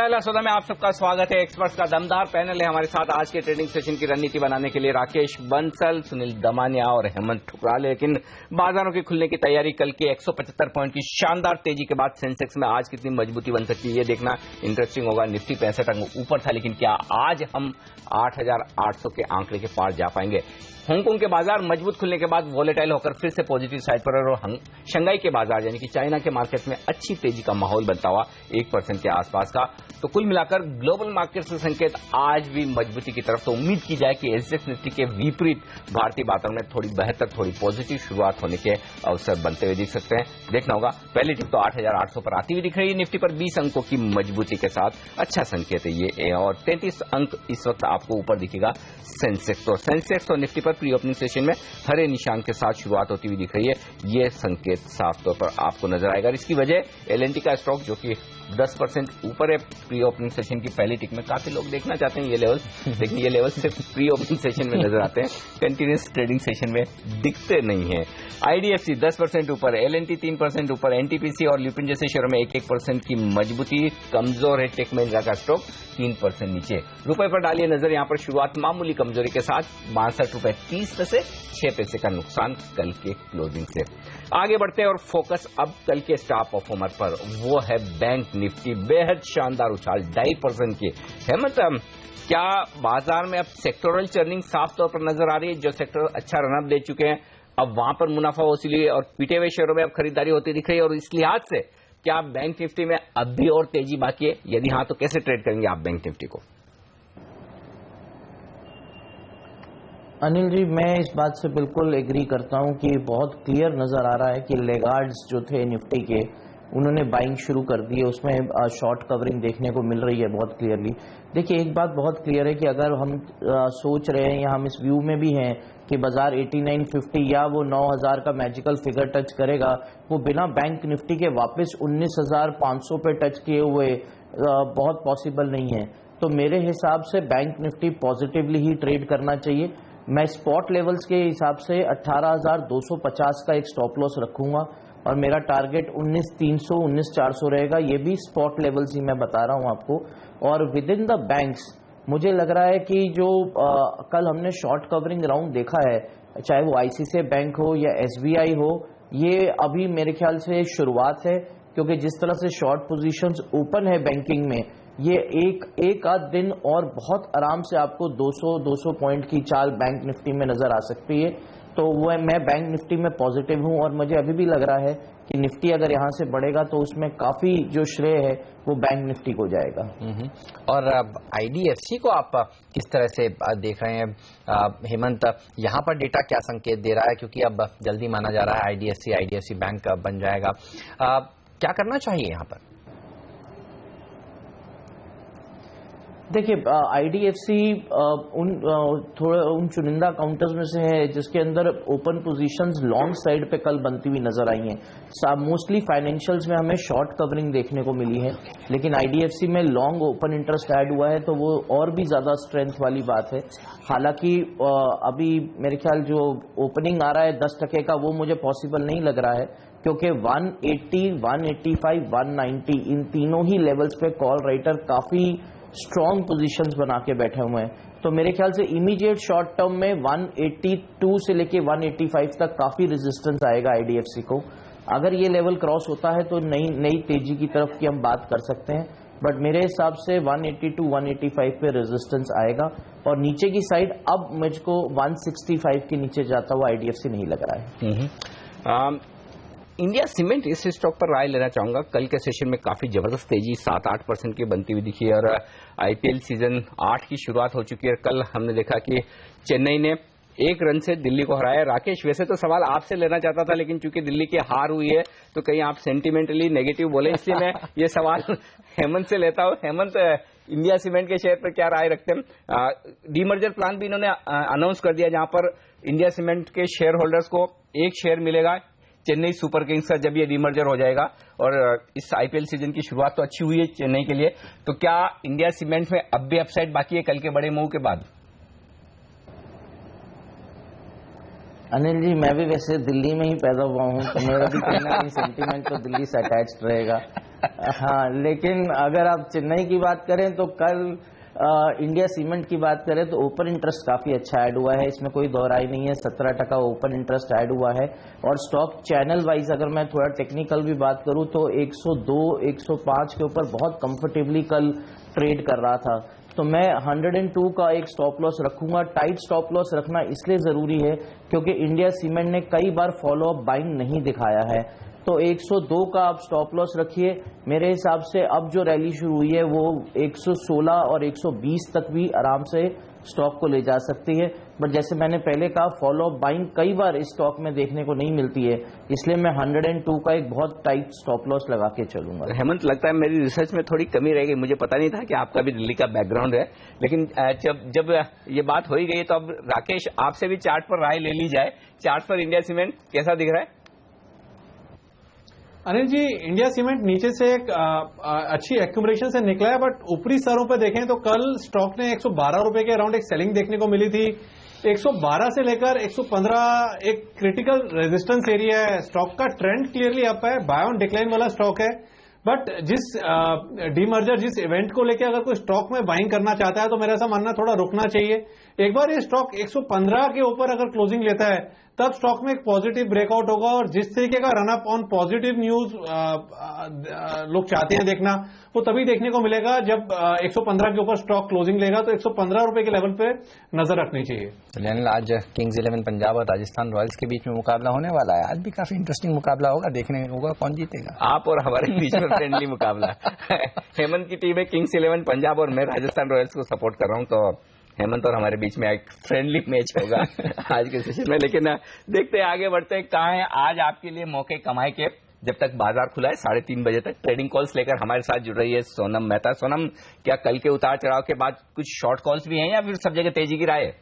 पहला सौदा में आप सबका स्वागत है। एक्सपर्ट्स का दमदार पैनल है हमारे साथ आज के ट्रेडिंग सेशन की रणनीति बनाने के लिए। राकेश बंसल, सुनील दमानिया और हेमंत ठुकराल। लेकिन बाजारों के खुलने की तैयारी, कल के 175 पॉइंट की शानदार तेजी के बाद सेंसेक्स में आज कितनी मजबूती बन सकती है ये देखना इंटरेस्टिंग होगा। निफ्टी 65 अंक ऊपर था, लेकिन क्या आज हम 8,800 के आंकड़े के पार जा पाएंगे? हांगकांग के बाजार मजबूत खुलने के बाद वॉलेटाइल होकर फिर से पॉजिटिव साइड पर और शंघाई के बाजार यानी कि चाइना के मार्केट में अच्छी तेजी का माहौल बनता हुआ 1% के आसपास का। तो कुल मिलाकर ग्लोबल मार्केट से संकेत आज भी मजबूती की तरफ। तो उम्मीद की जाए कि एसजेएक्स निफ्टी के विपरीत भारतीय बाजार में थोड़ी बेहतर, थोड़ी पॉजिटिव शुरुआत होने के अवसर बनते हुए दिख सकते हैं। देखना होगा। पहली टिप तो 8,800 पर आती हुई दिख रही है। निफ्टी पर 20 अंकों की मजबूती के साथ अच्छा संकेत है ये, और 33 अंक इस वक्त आपको ऊपर दिखेगा सेंसेक्स। और निफ्टी पर प्री ओपनिंग सेशन में हरे निशान के साथ शुरुआत होती हुई दिख रही है। ये संकेत साफ तौर पर आपको नजर आएगा। इसकी वजह एलएनटी का स्टॉक जो कि 10% ऊपर है प्री ओपनिंग सेशन की पहली टिक में। काफी लोग देखना चाहते हैं ये लेवल, लेकिन ये लेवल सिर्फ प्री ओपनिंग सेशन में नजर आते हैं, कंटिन्यूस ट्रेडिंग सेशन में दिखते नहीं है। आईडीएफसी 10% ऊपर, एलएनटी 3% ऊपर, एनटीपीसी और ल्यूपिन जैसे शेयरों में 1% की मजबूती। कमजोर है टेक महिंद्रा का स्टॉक 3% नीचे। रुपए पर डालिए नजर। यहां पर शुरुआत मामूली कमजोरी के साथ 62.30 से 6 पैसे का नुकसान कल के क्लोजिंग से। आगे बढ़ते हैं और फोकस अब कल के स्टार परफॉर्मर पर, वो है बैंक निफ्टी। बेहद शानदार उछाल 2.5% की। हेमंत, क्या बाजार में अब सेक्टोरल चर्निंग साफ तौर पर नजर आ रही है? जो सेक्टर अच्छा रनअप दे चुके हैं अब वहां पर मुनाफा वसूली और पीटे हुए शेयरों में अब खरीदारी होती दिख रही है। और इस लिहाज से क्या बैंक निफ्टी में अब भी और तेजी बाकी है? यदि हाँ तो कैसे ट्रेड करेंगे आप बैंक निफ्टी को? अनिल जी, मैं इस बात से बिल्कुल एग्री करता हूं कि बहुत क्लियर नजर आ रहा है कि लेगार्ड्स जो थे निफ्टी के, उन्होंने बाइंग शुरू कर दी है। उसमें शॉर्ट कवरिंग देखने को मिल रही है बहुत क्लियरली। देखिए, एक बात बहुत क्लियर है कि अगर हम सोच रहे हैं या हम इस व्यू में भी हैं कि बाजार 8950 या वो 9,000 का मैजिकल फिगर टच करेगा, वो बिना बैंक निफ्टी के वापस 19,500 पे टच किए हुए बहुत पॉसिबल नहीं है। तो मेरे हिसाब से बैंक निफ्टी पॉजिटिवली ही ट्रेड करना चाहिए। मैं स्पॉट लेवल्स के हिसाब से 18,250 का एक स्टॉप लॉस रखूंगा और मेरा टारगेट 19,300 19,400 रहेगा। ये भी स्पॉट लेवल्स ही मैं बता रहा हूं आपको। और विद इन द बैंक्स मुझे लग रहा है कि जो कल हमने शॉर्ट कवरिंग राउंड देखा है, चाहे वो आईसीआईसीआई बैंक हो या एसबीआई हो, ये अभी मेरे ख्याल से शुरुआत है। क्योंकि जिस तरह से शॉर्ट पोजीशंस ओपन है बैंकिंग में, ये एक आध दिन और बहुत आराम से आपको 200 पॉइंट की चाल बैंक निफ्टी में नजर आ सकती है। तो वो मैं बैंक निफ्टी में पॉजिटिव हूं और मुझे अभी भी लग रहा है कि निफ्टी अगर यहां से बढ़ेगा तो उसमें काफी जो श्रेय है वो बैंक निफ्टी को जाएगा। और अब आईडीएफसी को आप किस तरह से देख रहे हैं हेमंत? यहां पर डेटा क्या संकेत दे रहा है? क्योंकि अब जल्दी माना जा रहा है आईडीएफसी बैंक बन जाएगा। क्या करना चाहिए यहां पर? देखिए, आईडीएफसी उन चुनिंदा काउंटर्स में से है जिसके अंदर ओपन पोजीशंस लॉन्ग साइड पे कल बनती हुई नजर आई हैं। मोस्टली फाइनेंशियल्स में हमें शॉर्ट कवरिंग देखने को मिली है, लेकिन आईडीएफसी में लॉन्ग ओपन इंटरेस्ट ऐड हुआ है, तो वो और भी ज्यादा स्ट्रेंथ वाली बात है। हालांकि अभी मेरे ख्याल जो ओपनिंग आ रहा है 10% का, वो मुझे पॉसिबल नहीं लग रहा है, क्योंकि 180, 185, 190 इन तीनों ही लेवल्स पे कॉल राइटर काफी स्ट्रॉन्ग पोजीशंस बना के बैठे हुए हैं। तो मेरे ख्याल से इमीडिएट शॉर्ट टर्म में 182 से लेके 185 तक काफी रेजिस्टेंस आएगा आईडीएफसी को। अगर ये लेवल क्रॉस होता है तो नई तेजी की तरफ की हम बात कर सकते हैं, बट मेरे हिसाब से 182 185 पे रेजिस्टेंस आएगा और नीचे की साइड अब मुझको 165 के नीचे जाता हुआ आईडीएफसी नहीं लग रहा है। इंडिया सीमेंट इस स्टॉक पर राय लेना चाहूंगा। कल के सेशन में काफी जबरदस्त तेजी 7-8% की बनती हुई दिखी है और आईपीएल सीजन 8 की शुरुआत हो चुकी है। कल हमने देखा कि चेन्नई ने 1 रन से दिल्ली को हराया। राकेश, वैसे तो सवाल आपसे लेना चाहता था, लेकिन चूंकि दिल्ली की हार हुई है तो कहीं आप सेंटिमेंटली नेगेटिव बोले, इसलिए मैं ये सवाल हेमंत से लेता हूं। हेमंत, इंडिया सीमेंट के शेयर पर क्या राय रखते हैं? डीमर्जर प्लान भी इन्होंने अनाउंस कर दिया, जहां पर इंडिया सीमेंट के शेयर होल्डर्स को 1 शेयर मिलेगा चेन्नई सुपर किंग्स का जब ये डीमर्जर हो जाएगा। और इस आईपीएल सीजन की शुरुआत तो अच्छी हुई है चेन्नई के लिए, तो क्या इंडिया सीमेंट में अब भी अपसाइड बाकी है कल के बड़े मूव के बाद? अनिल जी, मैं भी वैसे दिल्ली में ही पैदा हुआ हूं, तो मेरा भी कहीं ना कहीं सेंटीमेंट तो दिल्ली से अटैच्ड रहेगा। हाँ, लेकिन अगर आप चेन्नई की बात करें तो कल इंडिया सीमेंट की बात करें तो ओपन इंटरेस्ट काफी अच्छा ऐड हुआ है, इसमें कोई दोहराई नहीं है। 17% ओपन इंटरेस्ट ऐड हुआ है। और स्टॉक चैनल वाइज अगर मैं थोड़ा टेक्निकल भी बात करूं तो 102 105 के ऊपर बहुत कंफर्टेबली कल ट्रेड कर रहा था। तो मैं 102 का एक स्टॉप लॉस रखूंगा। टाइट स्टॉप लॉस रखना इसलिए जरूरी है क्योंकि इंडिया सीमेंट ने कई बार फॉलो अप बाइंग नहीं दिखाया है। तो 102 का आप स्टॉप लॉस रखिए। मेरे हिसाब से अब जो रैली शुरू हुई है वो 116 और 120 तक भी आराम से स्टॉक को ले जा सकती है। बट जैसे मैंने पहले कहा, फॉलो अप बाइंग कई बार इस स्टॉक में देखने को नहीं मिलती है, इसलिए मैं 102 का एक बहुत टाइट स्टॉप लॉस लगा के चलूंगा। हेमंत, लगता है मेरी रिसर्च में थोड़ी कमी रह गई। मुझे पता नहीं था कि आपका भी दिल्ली का बैकग्राउंड है, लेकिन जब ये बात हो ही गई तो अब राकेश आपसे भी चार्ट पर राय ले ली जाए। चार्ट पर इंडिया सीमेंट कैसा दिख रहा है? अनिल जी, इंडिया सीमेंट नीचे से एक अच्छी एक्यूमुलेशन से निकला है, बट ऊपरी स्तरों पर देखें तो कल स्टॉक ने 112 रुपए के अराउंड एक सेलिंग देखने को मिली थी। 112 से लेकर 115 एक क्रिटिकल रेजिस्टेंस एरिया है। स्टॉक का ट्रेंड क्लियरली अप है, बाय ऑन डिक्लाइन वाला स्टॉक है। बट जिस डीमर्जर, जिस इवेंट को लेकर अगर कोई स्टॉक में बाइंग करना चाहता है तो मेरा ऐसा मानना थोड़ा रुकना चाहिए। एक बार ये स्टॉक 115 के ऊपर अगर क्लोजिंग लेता है तब स्टॉक में एक पॉजिटिव ब्रेकआउट होगा, और जिस तरीके का run up on positive news लोग चाहते हैं देखना, वो तभी देखने को मिलेगा जब 115 के ऊपर स्टॉक क्लोजिंग लेगा। तो 115 रुपए के लेवल पे नजर रखनी चाहिए। तो आज किंग्स 11 पंजाब और राजस्थान रॉयल्स के बीच में मुकाबला होने वाला है। आज भी काफी इंटरेस्टिंग मुकाबला होगा, देखने होगा कौन जीतेगा। आप और हमारे बीच में फ्रेंडली मुकाबला। हेमंत की टीम है किंग्स 11 पंजाब और मैं राजस्थान रॉयल्स को सपोर्ट कर रहा हूं, तो हेमंत और हमारे बीच में एक फ्रेंडली मैच होगा आज के सेशन में। लेकिन देखते हैं, आगे बढ़ते हैं। कहाँ है आज आपके लिए मौके कमाए के? जब तक बाजार खुला है 3:30 बजे तक ट्रेडिंग कॉल्स लेकर हमारे साथ जुड़ रही है सोनम मेहता। सोनम, क्या कल के उतार चढ़ाव के बाद कुछ शॉर्ट कॉल्स भी हैं या फिर सब जगह तेजी की राय है?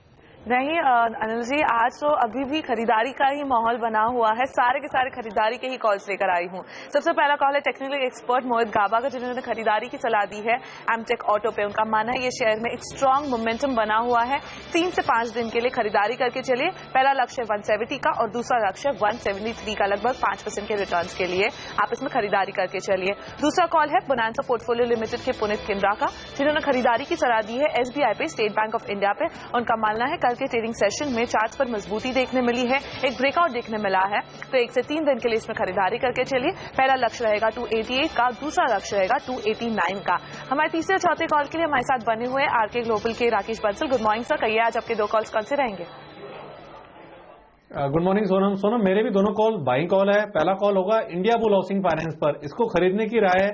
नहीं अनिल जी, आज तो अभी भी खरीदारी का ही माहौल बना हुआ है। सारे के सारे खरीदारी के ही कॉल्स लेकर आई हूँ। सबसे पहला कॉल है टेक्निकल एक्सपर्ट मोहित गाबा का, जिन्होंने खरीदारी की सलाह दी है एमटेक ऑटो पे। उनका मानना है ये शेयर में एक स्ट्रांग मोमेंटम बना हुआ है। 3 से 5 दिन के लिए खरीदारी करके चलिए। पहला लक्ष्य 170 का और दूसरा लक्ष्य 173 का, लगभग 5% के रिटर्न के लिए आप इसमें खरीदारी करके चलिए। दूसरा कॉल है बोनांसा पोर्टफोलियो लिमिटेड के पुनीत किंद्रा का, जिन्होंने खरीदारी की सलाह दी है एसबीआई पे, स्टेट बैंक ऑफ इंडिया पे। उनका मानना है कल के ट्रेडिंग सेशन में चार्ट्स पर मजबूती देखने मिली है, एक ब्रेकआउट देखने मिला है, तो 1 से 3 दिन के लिए इसमें खरीदारी करके चलिए। पहला लक्ष्य रहेगा 288 का, दूसरा लक्ष्य रहेगा 289 का। हमारे तीसरे और चौथे कॉल के लिए हमारे साथ बने हुए आरके ग्लोबल के Rakesh Bansal. Good morning sir, कहिए आज आपके 2 कॉल्स कौन से रहेंगे? Good morning Sonam. सोनम, मेरे भी दोनों कॉल बाइंग कॉल है। पहला कॉल होगा इंडिया बुल हाउसिंग फाइनेंस पर, इसको खरीदने की राय है।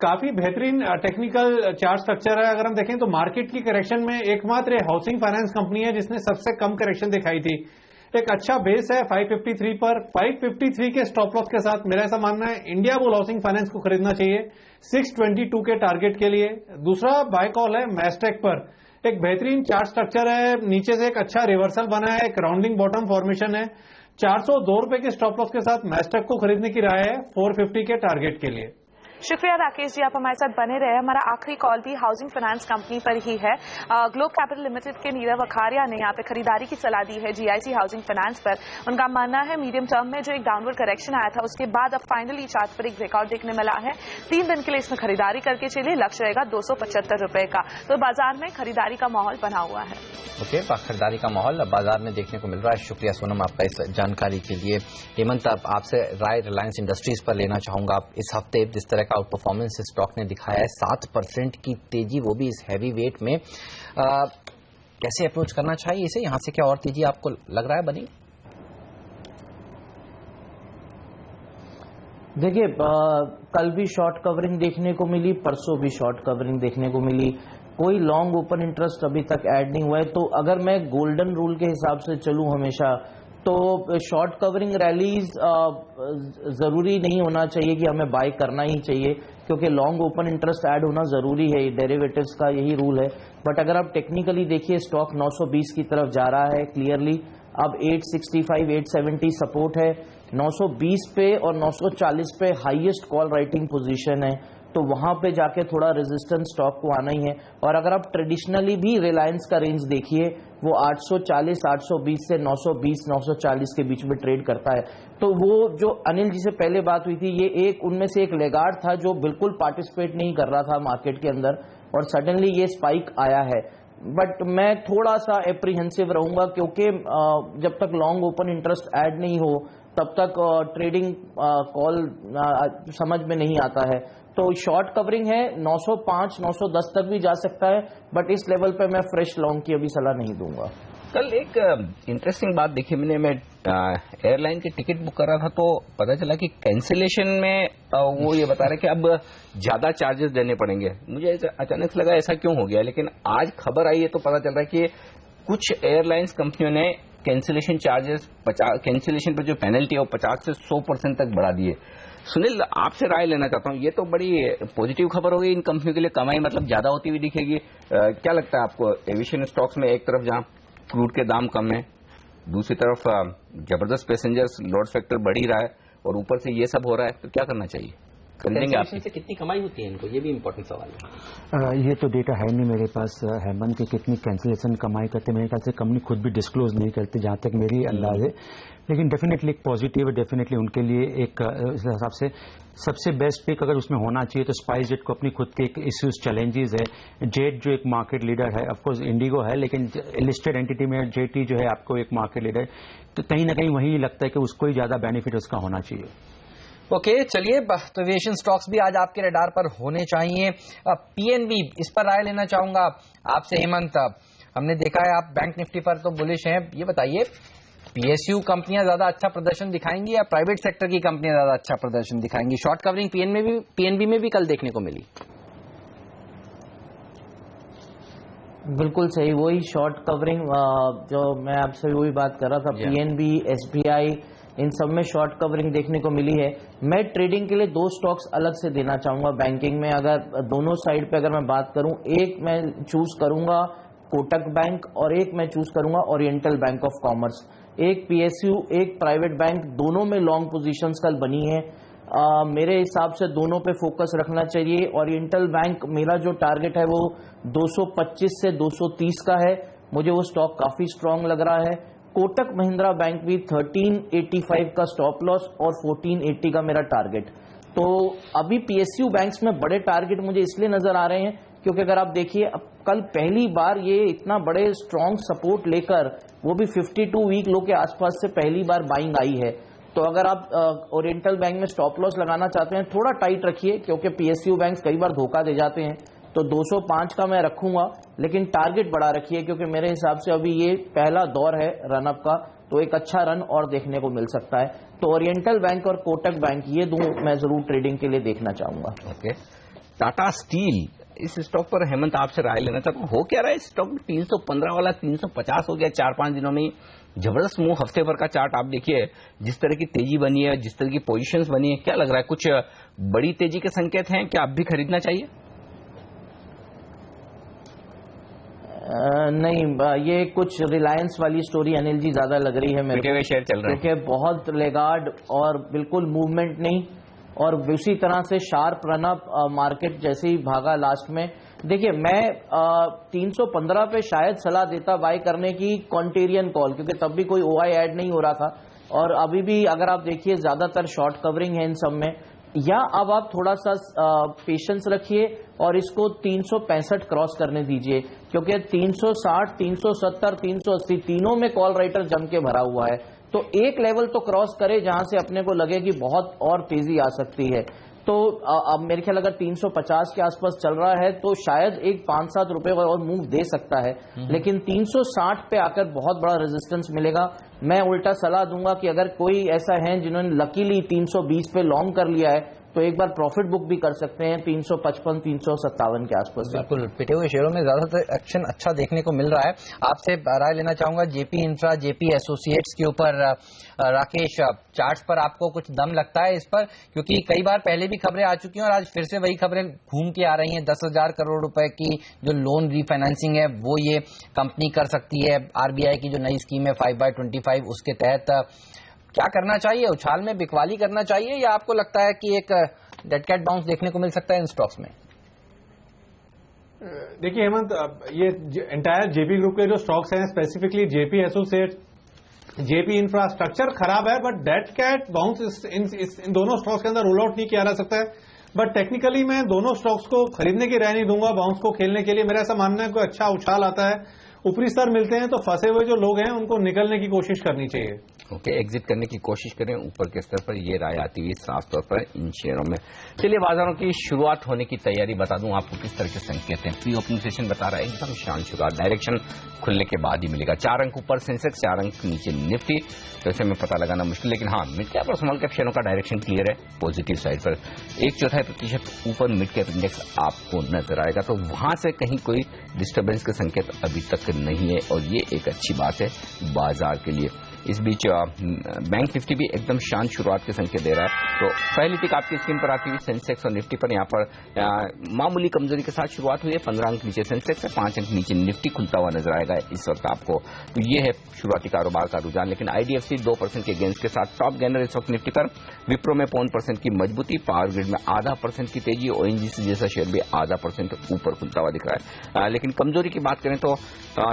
काफी बेहतरीन टेक्निकल चार्ट स्ट्रक्चर है। अगर हम देखें तो मार्केट की करेक्शन में एकमात्र हाउसिंग फाइनेंस कंपनी है जिसने सबसे कम करेक्शन दिखाई थी। एक अच्छा बेस है 553 पर। 553 के स्टॉप लॉस के साथ मेरा ऐसा मानना है इंडिया बुल हाउसिंग फाइनेंस को खरीदना चाहिए 622 के टारगेट के लिए। दूसरा बाय कॉल है मैस्टेक पर। एक बेहतरीन चार्ट स्ट्रक्चर है, नीचे से एक अच्छा रिवर्सल बना है, एक राउंडिंग बॉटम फॉर्मेशन है। 402 रुपए के स्टॉप लॉस के साथ मैस्टेक को खरीदने की राय है 450 के टारगेट के लिए। शुक्रिया राकेश जी, आप हमारे साथ बने रहे। हमारा आखिरी कॉल भी हाउसिंग फाइनेंस कंपनी पर ही है। ग्लोब कैपिटल लिमिटेड के नीरव अखारिया ने यहाँ पे खरीदारी की सलाह दी है जीआईसी हाउसिंग फाइनेंस पर। उनका मानना है मीडियम टर्म में जो एक डाउनवर्ड करेक्शन आया था उसके बाद अब फाइनली चार्ट पर एक ब्रेकआउट देखने मिला है। 3 दिन के लिए इसमें खरीदारी करके चलिए। लक्ष्य रहेगा 275 रुपए का। तो बाजार में खरीदारी का माहौल बना हुआ है। ओके, खरीदारी का माहौल बाजार में देखने को मिल रहा है। शुक्रिया सोनम आपका इस जानकारी के लिए। हेमंत, आपसे राय रिलायंस इंडस्ट्रीज पर लेना चाहूंगा। इस हफ्ते जिस तरह का आउट परफॉर्मेंस स्टॉक ने दिखाया है, 7% की तेजी, वो भी इस हैवी वेट में, कैसे अप्रोच करना चाहिए इसे? यहां से क्या और तेजी आपको लग रहा है बनी? देखिए, कल भी शॉर्ट कवरिंग देखने को मिली, परसों भी शॉर्ट कवरिंग देखने को मिली। कोई लॉन्ग ओपन इंटरेस्ट अभी तक ऐड नहीं हुआ है। तो अगर मैं गोल्डन रूल के हिसाब से चलूं हमेशा, तो शॉर्ट कवरिंग रैलीज जरूरी नहीं होना चाहिए कि हमें बाय करना ही चाहिए, क्योंकि लॉन्ग ओपन इंटरेस्ट ऐड होना जरूरी है, डेरिवेटिव्स का यही रूल है। बट अगर आप टेक्निकली देखिए, स्टॉक 920 की तरफ जा रहा है क्लियरली। अब 865 870 सपोर्ट है, 920 पे और 940 पे हाईएस्ट कॉल राइटिंग पोजीशन है। तो वहां पे जाके थोड़ा रेजिस्टेंस स्टॉक को आना ही है। और अगर आप ट्रेडिशनली भी रिलायंस का रेंज देखिए, वो 840, 820 से 920, 940 के बीच में ट्रेड करता है। तो वो जो अनिल जी से पहले बात हुई थी, ये एक उनमें से एक लेगार्ड था जो बिल्कुल पार्टिसिपेट नहीं कर रहा था मार्केट के अंदर, और सडनली ये स्पाइक आया है। बट मैं थोड़ा सा एप्रीहेंसिव रहूंगा, क्योंकि जब तक लॉन्ग ओपन इंटरेस्ट ऐड नहीं हो तब तक ट्रेडिंग कॉल समझ में नहीं आता है। तो शॉर्ट कवरिंग है, 905, 910 तक भी जा सकता है, बट इस लेवल पे मैं फ्रेश लॉन्ग की अभी सलाह नहीं दूंगा। कल एक इंटरेस्टिंग बात देखी मैं एयरलाइन की टिकट बुक कर रहा था तो पता चला कि कैंसिलेशन में वो ये बता रहे कि अब ज्यादा चार्जेस देने पड़ेंगे। मुझे अचानक से लगा ऐसा क्यों हो गया, लेकिन आज खबर आई है तो पता चल रहा है कि कुछ एयरलाइंस कंपनियों ने कैंसिलेशन चार्जेस, कैंसिलेशन पर जो पेनल्टी है वो 50 से 100% तक बढ़ा दिए। सुनील, आपसे राय लेना चाहता हूँ, ये तो बड़ी पॉजिटिव खबर होगी इन कंपनियों के लिए, कमाई मतलब ज्यादा होती हुई दिखेगी। क्या लगता है आपको एविएशन स्टॉक्स में? एक तरफ जहां क्रूड के दाम कम है, दूसरी तरफ जबरदस्त पैसेंजर्स लोड फैक्टर बढ़ ही रहा है, और ऊपर से ये सब हो रहा है, तो क्या करना चाहिए? खरीदेंगे आप? से कितनी कमाई होती है इनको, ये भी इम्पोर्टेंट सवाल है। ये तो डेटा है नहीं मेरे पास हेमंत, की कितनी कैंसिलेशन कमाई करते, मेरे ख्याल से कंपनी खुद भी डिस्क्लोज नहीं करती जहां तक मेरी अंदाज है। लेकिन डेफिनेटली एक पॉजिटिव है, डेफिनेटली उनके लिए एक इस हिसाब से सबसे बेस्ट पिक अगर उसमें होना चाहिए तो स्पाइस जेट को अपनी खुद के एक इश्यूज, चैलेंजेस है। जेट जो एक मार्केट लीडर है, ऑफकोर्स इंडिगो है, लेकिन लिस्टेड एंटिटी में जेटी जो है आपको एक मार्केट लीडर है, तो कहीं ना कहीं वही लगता है कि उसको ही ज्यादा बेनिफिट उसका होना चाहिए। ओके, चलिए, तो एविएशन स्टॉक्स भी आज आपके रडार पर होने चाहिए। पीएनबी, इस पर राय लेना चाहूंगा आपसे हेमंत। हमने देखा है आप बैंक निफ्टी पर तो बुलिश हैं, ये बताइए पीएसयू कंपनियां ज्यादा अच्छा प्रदर्शन दिखाएंगी या प्राइवेट सेक्टर की कंपनियां ज्यादा अच्छा प्रदर्शन दिखाएंगी? शॉर्ट कवरिंग पीएनबी में भी कल देखने को मिली। बिल्कुल सही, वही शॉर्ट कवरिंग जो मैं आपसे वही बात कर रहा था, पीएनबी, एसबीआई, इन सब में शॉर्ट कवरिंग देखने को मिली है। मैं ट्रेडिंग के लिए दो स्टॉक्स अलग से देना चाहूंगा बैंकिंग में। अगर दोनों साइड पे अगर मैं बात करूं, एक मैं चूज करूंगा कोटक बैंक और एक मैं चूज करूंगा ओरिएंटल बैंक ऑफ कॉमर्स। एक पीएसयू, एक प्राइवेट बैंक, दोनों में लॉन्ग पोजीशंस कल बनी है। मेरे हिसाब से दोनों पे फोकस रखना चाहिए। ओरिएंटल बैंक, मेरा जो टारगेट है वो 225 से 230 का है, मुझे वो स्टॉक काफी स्ट्रांग लग रहा है। कोटक महिंद्रा बैंक भी 1385 का स्टॉप लॉस और 1480 का मेरा टारगेट। तो अभी पीएसयू बैंक्स में बड़े टारगेट मुझे इसलिए नजर आ रहे हैं क्योंकि अगर आप देखिए, अब कल पहली बार ये इतना बड़े स्ट्रांग सपोर्ट लेकर, वो भी 52 वीक लो के आसपास से पहली बार बाइंग आई है। तो अगर आप ओरिएंटल बैंक में स्टॉप लॉस लगाना चाहते हैं, थोड़ा टाइट रखिए, क्योंकि पीएसयू बैंक्स कई बार धोखा दे जाते हैं। तो 205 का मैं रखूंगा, लेकिन टारगेट बड़ा रखिए, क्योंकि मेरे हिसाब से अभी ये पहला दौर है रनअप का, तो एक अच्छा रन और देखने को मिल सकता है। तो ओरिएंटल बैंक और कोटक बैंक, ये दो मैं जरूर ट्रेडिंग के लिए देखना चाहूंगा। ओके, टाटा स्टील, इस स्टॉक पर हेमंत आपसे राय लेना चाहता हूँ, हो क्या रहा है स्टॉक? 315 वाला 350 हो गया 4-5 दिनों में। जबरदस्त मूव, हफ्ते भर का चार्ट आप देखिए, जिस तरह की तेजी बनी है, जिस तरह की पोजीशंस बनी है, क्या लग रहा है कुछ बड़ी तेजी के संकेत हैं? क्या अब भी खरीदना चाहिए? नहीं, ये कुछ रिलायंस वाली स्टोरी अनिल जी ज्यादा लग रही है मेरे को, शेयर चल रहा है क्योंकि बहुत लेगार्ड और बिल्कुल मूवमेंट नहीं, और उसी तरह से शार्प रनअप मार्केट जैसे ही भागा लास्ट में। देखिए, मैं 315 पे शायद सलाह देता बाय करने की, कॉन्टेरियन कॉल, क्योंकि तब भी कोई ओआई ऐड नहीं हो रहा था, और अभी भी अगर आप देखिए ज्यादातर शॉर्ट कवरिंग है इन सब में। या अब आप थोड़ा सा पेशेंस रखिए और इसको 365 क्रॉस करने दीजिए, क्योंकि 360, 370, 380 तीनों में कॉल राइटर जम के भरा हुआ है। तो एक लेवल तो क्रॉस करे जहां से अपने को लगे कि बहुत और तेजी आ सकती है। तो अब मेरे ख्याल अगर 350 के आसपास चल रहा है तो शायद एक 5-7 रुपए और मूव दे सकता है, लेकिन 360 पे आकर बहुत बड़ा रेजिस्टेंस मिलेगा। मैं उल्टा सलाह दूंगा कि अगर कोई ऐसा है जिन्होंने लकीली 320 पे लॉन्ग कर लिया है, तो एक बार प्रॉफिट बुक भी कर सकते हैं 355, 357 के आसपास। बिल्कुल, पिटे हुए शेयरों में ज्यादातर एक्शन अच्छा देखने को मिल रहा है। आपसे राय लेना चाहूंगा जेपी इंफ्रा, जेपी एसोसिएट्स के ऊपर। राकेश, चार्ट्स पर आपको कुछ दम लगता है इस पर? क्योंकि कई बार पहले भी खबरें आ चुकी हैं और आज फिर से वही खबरें घूम के आ रही हैं। 10,000 करोड़ रुपए की जो लोन रीफाइनेंसिंग है वो ये कंपनी कर सकती है। आरबीआई की जो नई स्कीम है 5/25, उसके तहत क्या करना चाहिए? उछाल में बिकवाली करना चाहिए, या आपको लगता है कि एक डेड कैट बाउंस देखने को मिल सकता है इन स्टॉक्स में? देखिए हेमंत, ये एंटायर जेपी ग्रुप के जो स्टॉक्स हैं, specifically JP associates, JP infrastructure खराब है, बट डेड कैट बाउंस इन दोनों स्टॉक्स के अंदर रूल आउट नहीं किया जा सकता है। बट टेक्निकली मैं दोनों स्टॉक्स को खरीदने की राय नहीं दूंगा बाउंस को खेलने के लिए। मेरा ऐसा मानना है कोई अच्छा उछाल आता है, ऊपरी स्तर मिलते हैं तो फंसे हुए जो लोग हैं उनको निकलने की कोशिश करनी चाहिए। ओके, एग्जिट करने की कोशिश करें ऊपर के स्तर पर, ये राय आती हुई साफ तौर पर इन शेयरों में। चलिए बाजारों की शुरुआत होने की तैयारी बता दूं आपको किस तरह के संकेत हैं। प्री ओपनिंग सेशन बता रहा है एकदम शांत शुरुआत, डायरेक्शन खुलने के बाद ही मिलेगा। 4 अंक ऊपर सेंसेक्स, 4 अंक नीचे निफ्टी, तो ऐसे में पता लगाना मुश्किल, लेकिन हाँ मिड कैप और स्मॉल कैप शेयरों का डायरेक्शन क्लियर है पॉजिटिव साइड पर। 1/4% ऊपर मिड कैप इंडेक्स आपको नजर आएगा, तो वहां से कहीं कोई डिस्टर्बेंस के संकेत अभी तक नहीं है और ये एक अच्छी बात है बाजार के लिए। इस बीच बैंक निफ्टी भी एकदम शांत शुरुआत के संकेत दे रहा है। तो पहली टिक आपकी स्क्रीन पर आती हुई सेंसेक्स और निफ्टी पर, यहाँ पर मामूली कमजोरी के साथ शुरुआत हुई है। 15 अंक नीचे सेंसेक्स है, 5 अंक नीचे निफ्टी खुलता हुआ नजर आएगा इस वक्त आपको। तो ये है शुरुआती कारोबार का रुझान। लेकिन आईडीएफसी 2% के गेंस के साथ टॉप गेनर इस वक्त निफ्टी पर। विप्रो में 0.5% की मजबूती, पावर ग्रिड में 0.5% की तेजी, ओएनजीसी जैसा शेयर भी 0.5% ऊपर खुलता हुआ दिख रहा है। लेकिन कमजोरी की बात करें तो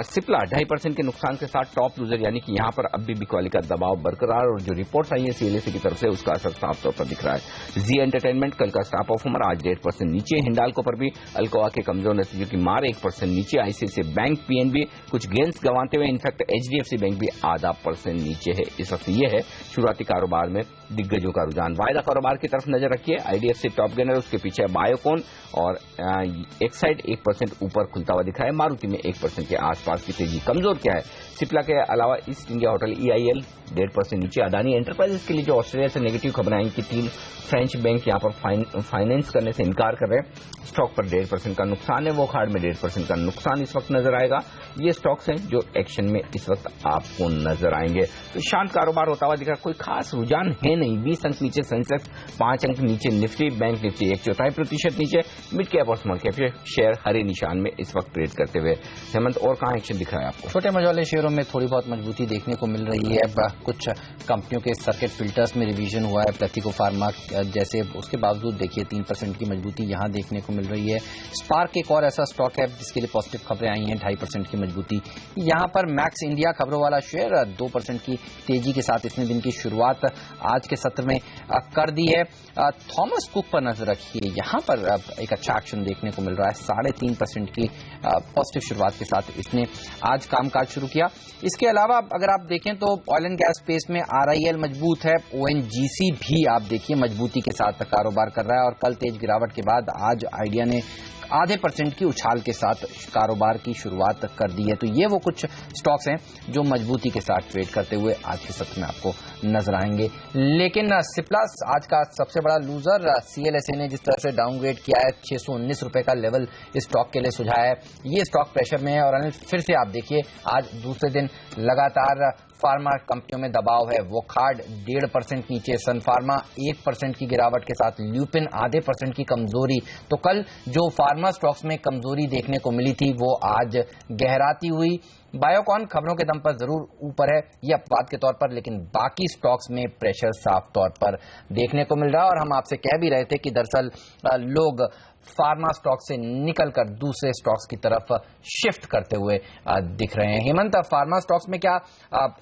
सिप्ला 2.5% के नुकसान के साथ टॉप लूजर, यानी कि यहाँ पर अब भी बिकवाली का दबाव बरकरार, और जो रिपोर्ट्स आई है सीएलएसए की तरफ से उसका असर साफ तौर पर दिख रहा है। जी एंटरटेनमेंट कल का स्टॉक परफॉर्मर आज 1.5% नीचे। हिंडाल्को पर भी अल्कोआ के कमजोर नतीजों की मार 1% नीचे। आईसीआईसीआई बैंक पीएनबी कुछ गेंस गंवाते हुए, इनफैक्ट एचडीएफसी बैंक भी 0.5% नीचे है इस वक्त। ये है शुरुआती कारोबार में दिग्गजों का रुझान। वायदा कारोबार की तरफ नजर रखिए। आईडीएफसी टॉप गेनर, उसके पीछे बायोकॉन और एक्साइड 1% ऊपर खुलता हुआ दिखा है। मारुति में 1% के आसपास की तेजी। कमजोर क्या है? सिप्ला के अलावा ईस्ट इंडिया होटल ईआईएल 1.5% नीचे। अदानी एंटरप्राइजेस के लिए जो ऑस्ट्रेलिया से नेगेटिव खबरें आई कि 3 फ्रेंच बैंक यहां पर फाइनेंस करने से इनकार कर रहे हैं। स्टॉक पर 1.5% का नुकसान है। वो खाड़ में 1.5% का नुकसान इस वक्त नजर आएगा। ये स्टॉक्स हैं जो एक्शन में इस वक्त आपको नजर आएंगे। तो शांत कारोबार होता हुआ दिख रहा है, कोई खास रुझान है नहीं। 20 अंक नीचे सेंसेक्स, 5 अंक नीचे निफ्टी। बैंक निफ्टी 1/4% नीचे। मिड कैप और स्मॉल कैप शेयर हरे निशान में इस वक्त ट्रेड करते हुए। हेमंत, और कहां एक्शन दिख रहा है आपको? छोटे मझोले शेयरों में थोड़ी बहुत मजबूती देखने को मिल रही है। कुछ कंपनियों के सर्किट फिल्टर्स में रिवीजन हुआ है, प्लेथिको फार्मा जैसे, उसके बावजूद देखिए 3% की मजबूती यहां देखने को मिल रही है। स्पार्क एक और ऐसा स्टॉक है जिसके लिए पॉजिटिव खबरें आई हैं, 2.5% की मजबूती यहां पर। मैक्स इंडिया खबरों वाला शेयर 2% की तेजी के साथ इसने दिन की शुरुआत आज के सत्र में कर दी है। थॉमस कुक पर नजर रखिए, यहां पर एक अच्छा एक्शन देखने को मिल रहा है। 3.5% की पॉजिटिव शुरुआत के साथ इसने आज कामकाज शुरू किया। इसके अलावा अगर आप देखें तो ऑयल एंड गैस स्पेस में आरआईएल मजबूत है। ओएनजीसी भी आप देखिए मजबूती के साथ कारोबार कर रहा है, और कल तेज गिरावट के बाद आज आइडिया ने 0.5% की उछाल के साथ कारोबार की शुरुआत कर दी है। तो ये वो कुछ स्टॉक्स हैं जो मजबूती के साथ ट्रेड करते हुए आज के सत्र में आपको नजर आएंगे। लेकिन सिप्ला आज का सबसे बड़ा लूजर। सीएलएसए ने जिस तरह से डाउनग्रेड किया है, 619 रुपए का लेवल इस स्टॉक के लिए सुझाया है, ये स्टॉक प्रेशर में है। और अनिल, फिर से आप देखिए आज दूसरे दिन लगातार फार्मा कंपनियों में दबाव है। वो खाड 1.5% नीचे, सन फार्मा 1% की गिरावट के साथ, ल्यूपिन 0.5% की कमजोरी। तो कल जो फार्मा स्टॉक्स में कमजोरी देखने को मिली थी वो आज गहराती हुई। बायोकॉन खबरों के दम पर जरूर ऊपर है, ये अपवाद के तौर पर, लेकिन बाकी स्टॉक्स में प्रेशर साफ तौर पर देखने को मिल रहा है। और हम आपसे कह भी रहे थे कि दरअसल लोग फार्मा स्टॉक से निकलकर दूसरे स्टॉक्स की तरफ शिफ्ट करते हुए दिख रहे हैं। हेमंत, फार्मा स्टॉक्स में क्या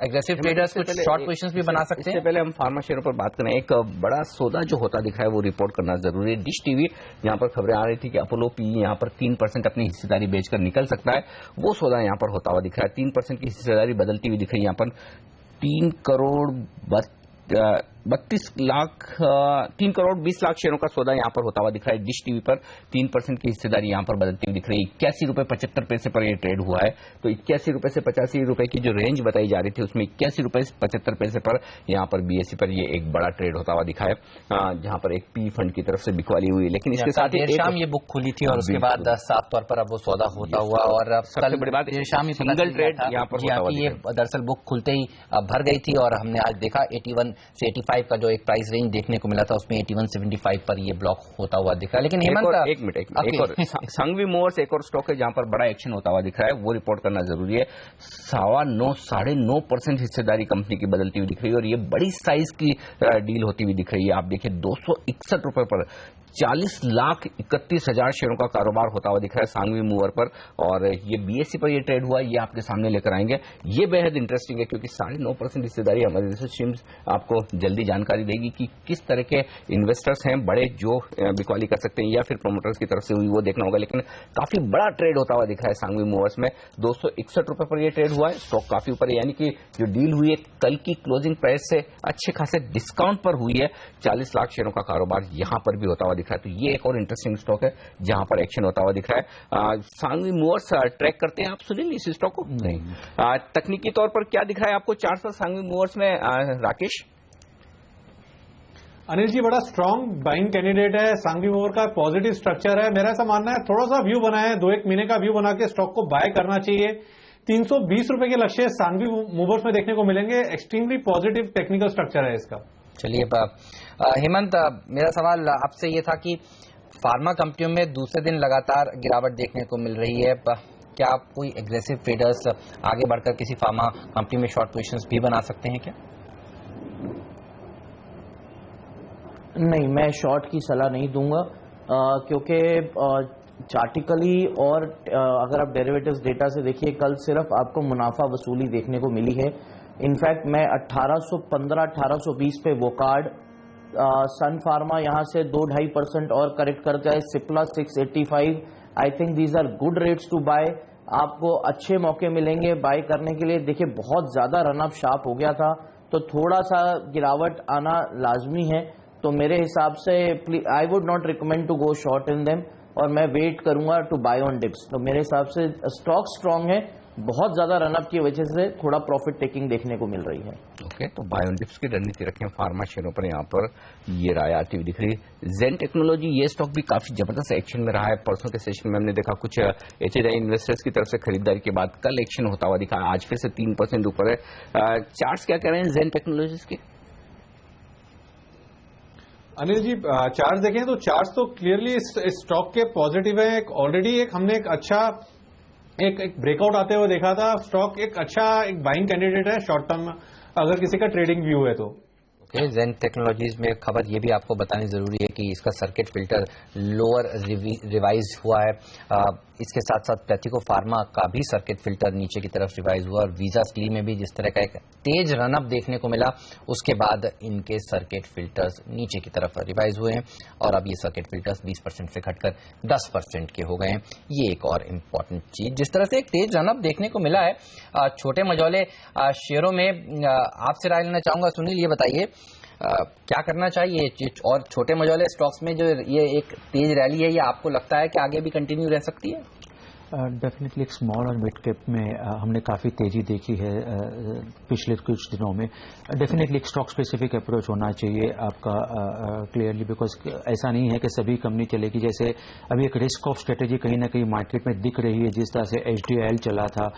एग्रेसिव ट्रेडर्स कुछ शॉर्ट पोजीशंस भी बना सकते हैं? इससे पहले हम फार्मा शेयरों पर बात करें, एक बड़ा सौदा जो होता दिख रहा है वो रिपोर्ट करना जरूरी है। डिश टीवी, यहाँ पर खबरें आ रही थी कि अपोलो पी यहाँ पर 3% अपनी हिस्सेदारी बेचकर निकल सकता है। वो सौदा यहाँ पर होता हुआ दिख रहा है। 3% की हिस्सेदारी बदलती हुई दिख रही है। यहाँ पर 3 करोड़ 3 करोड़ 20 लाख शेयरों का सौदा यहां पर होता हुआ दिख रहा है। डिश टीवी पर 3% की हिस्सेदारी यहां पर बदलती हुई दिख रही है। 81 रुपए 75 पैसे पर यह ट्रेड हुआ है। तो 81 रुपए से 85 रुपए की जो रेंज बताई जा रही थी उसमें 81 रुपए 75 पैसे पर यहां पर बीएसई पर ये एक बड़ा ट्रेड होता हुआ दिखा है, जहां पर एक पी फंड की तरफ से बिकवाली हुई। लेकिन इसके साथ ही शाम ये बुक खुली थी और उसके बाद साफ तौर पर अब वो सौदा होता हुआ, और सबसे बड़ी बात शाम ही सिंगल ट्रेड यहां पर होता हुआ। ये दरअसल बुक खुलते ही भर गई थी और हमने आज देखा 81 से 85 का जो एक प्राइस रेंज देखने को मिला था उसमें 81.75 पर ये ब्लॉक होता हुआ दिख रहा है। लेकिन हेमंत, एक मिनट, संघवी मोर्स एक और स्टॉक है जहां पर बड़ा एक्शन होता हुआ दिख रहा है, वो रिपोर्ट करना जरूरी है। 9.5% हिस्सेदारी कंपनी की बदलती हुई दिख रही है और ये बड़ी साइज की डील होती हुई दिख रही है। आप देखिए 261 रुपए पर 40,31,000 शेयरों का कारोबार होता हुआ दिख रहा है सांघवी मूवर पर, और ये बीएसई पर ये ट्रेड हुआ, ये आपके सामने लेकर आएंगे। ये बेहद इंटरेस्टिंग है क्योंकि 9.5% हिस्सेदारी हमारी रिसर्च टीम आपको जल्दी जानकारी देगी कि किस तरह के इन्वेस्टर्स हैं बड़े जो बिकवाली कर सकते हैं या फिर प्रोमोटर्स की तरफ से हुई, वो देखना होगा। लेकिन काफी बड़ा ट्रेड होता हुआ दिख रहा है सांघवी मूवर्स में। 261 रुपए पर यह ट्रेड हुआ है, स्टॉक काफी ऊपर है, यानी कि जो डील हुई है कल की क्लोजिंग प्राइस से अच्छे खासे डिस्काउंट पर हुई है। 40 लाख शेयरों का कारोबार यहां पर भी होता हुआ दिख रहा है, तो ये एक और इंटरेस्टिंग स्टॉक है जहां पर एक्शन होता हुआ दिख रहा है। सांघवी मूवर्स ट्रैक करते हैं आप सुनील इस स्टॉक को? नहीं। तकनीकी तौर पर क्या दिख रहा है आपको चार्ट पर सांघवी मूवर्स में राकेश? अनिल जी, बड़ा स्ट्रांग बाइंग कैंडिडेट है सांघवी मूवर का, पॉजिटिव स्ट्रक्चर है। मेरा ऐसा मानना है थोड़ा सा व्यू बनाया है, 2-1 महीने का व्यू बना के स्टॉक को बाय करना चाहिए। 320 रुपए के लक्ष्य सांघवी मूवर्स में देखने को मिलेंगे। एक्सट्रीमली पॉजिटिव टेक्निकल स्ट्रक्चर है इसका। चलिए हेमंत, मेरा सवाल आपसे ये था कि फार्मा कंपनियों में दूसरे दिन लगातार गिरावट देखने को मिल रही है, क्या आप कोई एग्रेसिव ट्रेडर्स आगे बढ़कर किसी फार्मा कंपनी में शॉर्ट पोजीशंस भी बना सकते हैं क्या? नहीं, मैं शॉर्ट की सलाह नहीं दूंगा क्योंकि चार्टिकली और अगर आप डेरिवेटिव्स डेटा से देखिए, कल सिर्फ आपको मुनाफा वसूली देखने को मिली है। इनफैक्ट मैं 1815-1820 पे वोकार्ड, सन फार्मा यहां से 2-2.5% और करेक्ट कर जाए, Cipla 685, I think these are good rates to buy. आपको अच्छे मौके मिलेंगे बाय करने के लिए। देखिए बहुत ज्यादा रनअप शार्प हो गया था, तो थोड़ा सा गिरावट आना लाजमी है। तो मेरे हिसाब से I would not recommend to go short in them, और मैं वेट करूंगा टू बाय ऑन डिप्स। तो मेरे हिसाब से स्टॉक स्ट्रांग है, बहुत ज्यादा रनअप की वजह से थोड़ा प्रॉफिट टेकिंग देखने को मिल रही है। ओके, तो बाय ऑन डिप्स की रणनीति रखें फार्मा शेयरों पर। यहाँ पर ये राय आती हुई दिख रही है। जेन टेक्नोलॉजी, ये स्टॉक भी काफी जबरदस्त एक्शन में रहा है। परसों के सेशन में हमने देखा कुछ एचएनआई इन्वेस्टर्स की तरफ से खरीदारी के बाद कल एक्शन होता हुआ दिखा, आज फिर से 3% ऊपर है। चार्ट्स क्या कह रहे हैं जेन टेक्नोलॉजीज के? अनिल जी, चार्ट्स देखें तो चार्ट्स तो क्लियरली स्टॉक के पॉजिटिव है। ऑलरेडी हमने एक अच्छा एक ब्रेकआउट आते हुए देखा था। स्टॉक एक अच्छा बाइंग कैंडिडेट है शॉर्ट टर्म अगर किसी का ट्रेडिंग व्यू है तो। जेन टेक्नोलॉजीज में खबर ये भी आपको बतानी जरूरी है कि इसका सर्किट फिल्टर लोअर रिवाइज हुआ है। इसके साथ साथ पैथिको फार्मा का भी सर्किट फिल्टर नीचे की तरफ रिवाइज हुआ, और वीजा स्टील में भी जिस तरह का एक तेज रनअप देखने को मिला, उसके बाद इनके सर्किट फिल्टर्स नीचे की तरफ रिवाइज हुए हैं, और अब ये सर्किट फिल्टर्स 20% से घटकर 10% के हो गए हैं। ये एक और इम्पॉर्टेंट चीज, जिस तरह से एक तेज रनअप देखने को मिला है छोटे मझौले शेयरों में, आपसे राय लेना चाहूंगा सुनील, ये बताइए क्या करना चाहिए? और छोटे मझौले स्टॉक्स में जो ये एक तेज रैली है, ये आपको लगता है कि आगे भी कंटिन्यू रह सकती है? डेफिनेटली एक स्मॉल और मिड कैप में हमने काफ़ी तेज़ी देखी है पिछले कुछ दिनों में। डेफिनेटली एक स्टॉक स्पेसिफिक अप्रोच होना चाहिए आपका क्लियरली, बिकॉज ऐसा नहीं है कि सभी कंपनी चलेगी। जैसे अभी एक रिस्क ऑफ स्ट्रेटेजी कहीं ना कहीं मार्केट में दिख रही है, जिस तरह से HDIL चला था,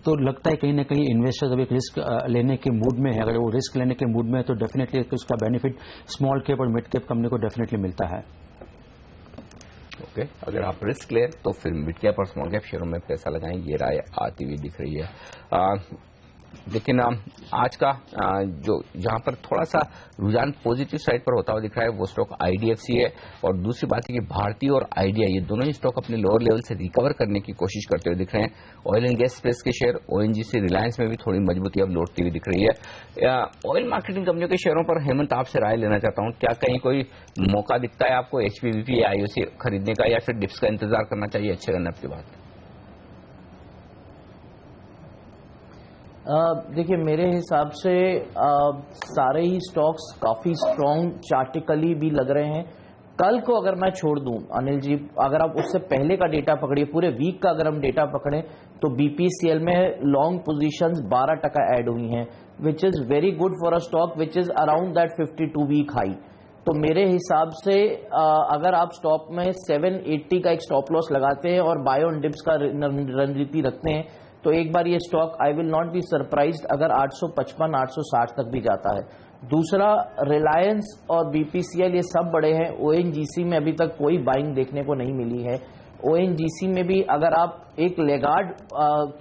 तो लगता है कहीं ना कहीं इन्वेस्टर्स अभी एक रिस्क लेने के मूड में है। अगर वो रिस्क लेने के मूड में है तो डेफिनेटली उसका बेनिफिट स्मॉल कैप और मिड कैप कंपनी को डेफिनेटली मिलता है। ओके, अगर आप रिस्क लें तो फिर मिड कैप और स्मॉल कैप शेयरों में पैसा लगाएं, ये राय आती हुई दिख रही है। लेकिन आज का जो जहां पर थोड़ा सा रुझान पॉजिटिव साइड पर होता हुआ दिख रहा है वो स्टॉक IDFC है, और दूसरी बात है कि भारतीय और आइडिया ये दोनों ही स्टॉक अपने लोअर लेवल से रिकवर करने की कोशिश करते हुए दिख रहे हैं। ऑयल एंड गैस स्पेस के शेयर ONGC रिलायंस में भी थोड़ी मजबूती अब लौटती हुई दिख रही है। ऑयल मार्केटिंग कंपनियों के शेयरों पर हेमंत आपसे राय लेना चाहता हूं, क्या कहीं कोई मौका दिखता है आपको HPVP या IOC खरीदने का, या फिर डिप्स का इंतजार करना चाहिए अच्छे रनअप के बाद? देखिए मेरे हिसाब से सारे ही स्टॉक्स काफी स्ट्रॉन्ग चार्टिकली भी लग रहे हैं। कल को अगर मैं छोड़ दूं अनिल जी, अगर आप उससे पहले का डेटा पकड़िए, पूरे वीक का अगर हम डेटा पकड़ें तो BPCL में लॉन्ग पोजीशंस 12% ऐड हुई हैं, which is very good for a stock which is around that 52 week high. तो मेरे हिसाब से अगर आप स्टॉक में 780 का एक स्टॉप लॉस लगाते हैं और बाय ऑन डिप्स का रणनीति रखते हैं, तो एक बार ये stock I will not be surprised अगर 855-860 तक भी जाता है। दूसरा, रिलायंस और BPCL ये सब बड़े हैं। ONGC में अभी तक कोई बाइंग देखने को नहीं मिली है। ONGC में भी अगर आप एक लेगार्ड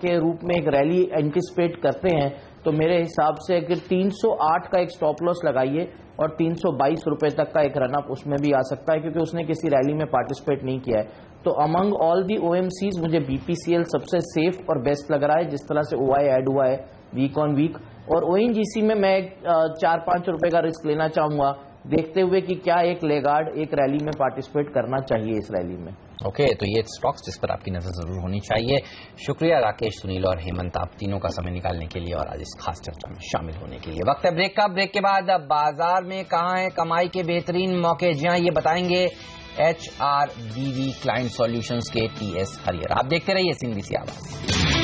के रूप में एक रैली एंटिसिपेट करते हैं तो मेरे हिसाब से अगर 308 का एक स्टॉप लॉस लगाइए और 322 रुपए तक का एक रनअप उसमें भी आ सकता है, क्योंकि उसने किसी रैली में पार्टिसिपेट नहीं किया है। तो अमंग ऑल दी OMCs मुझे BPCL सबसे सेफ और बेस्ट लग रहा है, जिस तरह से OI ऐड हुआ है वीक ऑन वीक। और ONGC में मैं 4-5 रुपए का रिस्क लेना चाहूंगा, देखते हुए कि क्या एक लेगार्ड एक रैली में पार्टिसिपेट करना चाहिए इस रैली में। ओके, तो ये स्टॉक्स जिस पर आपकी नजर जरूर होनी चाहिए। शुक्रिया राकेश, सुनील और हेमंत, आप तीनों का समय निकालने के लिए और आज इस खास चर्चा में शामिल होने के लिए। वक्त है ब्रेक का। ब्रेक के बाद अब बाजार में कहां है कमाई के बेहतरीन मौके, जी हां, ये बताएंगे HRDV क्लाइंट सॉल्यूशंस के TS हरियर। आप देखते रहिए CNBC आवाज।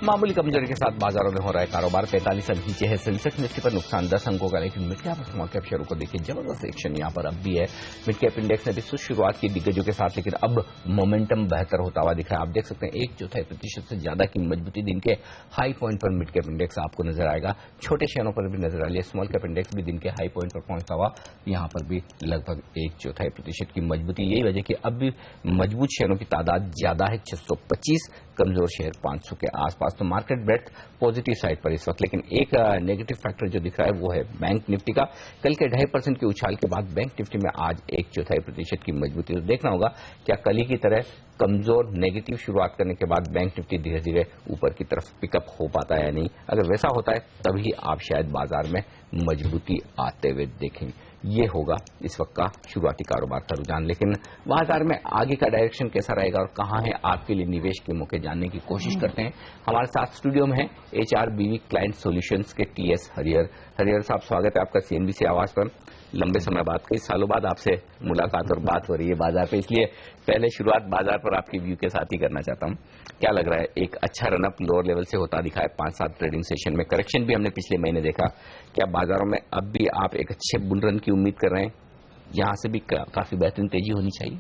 मामूली कमजोरी के साथ बाजारों में हो रहा है कारोबार। 45 अंक नीचे है सेंसेक्स, निफ्टी पर नुकसान 10 अंकों का, लेकिन मिड कैप और स्मॉल कैप शेयरों को देखिए जबरदस्त एक्शन यहां पर अब भी है। मिड कैप इंडेक्स ने भी सुस्त शुरुआत की दिग्गजों के साथ, लेकिन अब मोमेंटम बेहतर होता हुआ दिख रहा है। आप देख सकते हैं 1/4% से ज्यादा की मजबूती दिन के हाई पॉइंट पर मिड कैप इंडेक्स आपको नजर आएगा। छोटे शेयरों पर भी नजर आ रही है। स्मॉल कैप इंडेक्स भी दिन के हाई पॉइंट पर पहुंचता हुआ यहां पर भी लगभग 1/4% की मजबूती। यही वजह कि अब भी मजबूत शेयरों की तादाद ज्यादा है, 625, कमजोर शेयर 500 के आसपास। तो मार्केट ब्रेड्थ पॉजिटिव साइड पर इस वक्त, लेकिन एक नेगेटिव फैक्टर जो दिख रहा है वो है बैंक निफ्टी का। कल के 2.5% के उछाल के बाद बैंक निफ्टी में आज 1/4% की मजबूती। तो देखना होगा क्या कल ही की तरह कमजोर नेगेटिव शुरुआत करने के बाद बैंक निफ्टी धीरे धीरे ऊपर की तरफ पिकअप हो पाता है या नहीं। अगर वैसा होता है तभी आप शायद बाजार में मजबूती आते हुए देखेंगे। ये होगा इस वक्त का शुरुआती कारोबार का रुझान, लेकिन बाजार में आगे का डायरेक्शन कैसा रहेगा और कहां है आपके लिए निवेश के मौके जानने की कोशिश करते हैं। हमारे साथ स्टूडियो में है HRDV क्लाइंट सॉल्यूशंस के TS हरियर। हरियर साहब, स्वागत है आपका CNBC आवाज पर। लंबे समय बाद, कई सालों बाद आपसे मुलाकात और बात हो रही है बाजार पे, इसलिए पहले शुरुआत बाजार पर आपकी व्यू के साथ ही करना चाहता हूं। क्या लग रहा है, एक अच्छा रनअप लोअर लेवल से होता दिखा है 5-7 ट्रेडिंग सेशन में, करेक्शन भी हमने पिछले महीने देखा। क्या बाजारों में अब भी आप एक अच्छे बुल रन की उम्मीद कर रहे हैं? यहां से भी काफी बेहतरीन तेजी होनी चाहिए।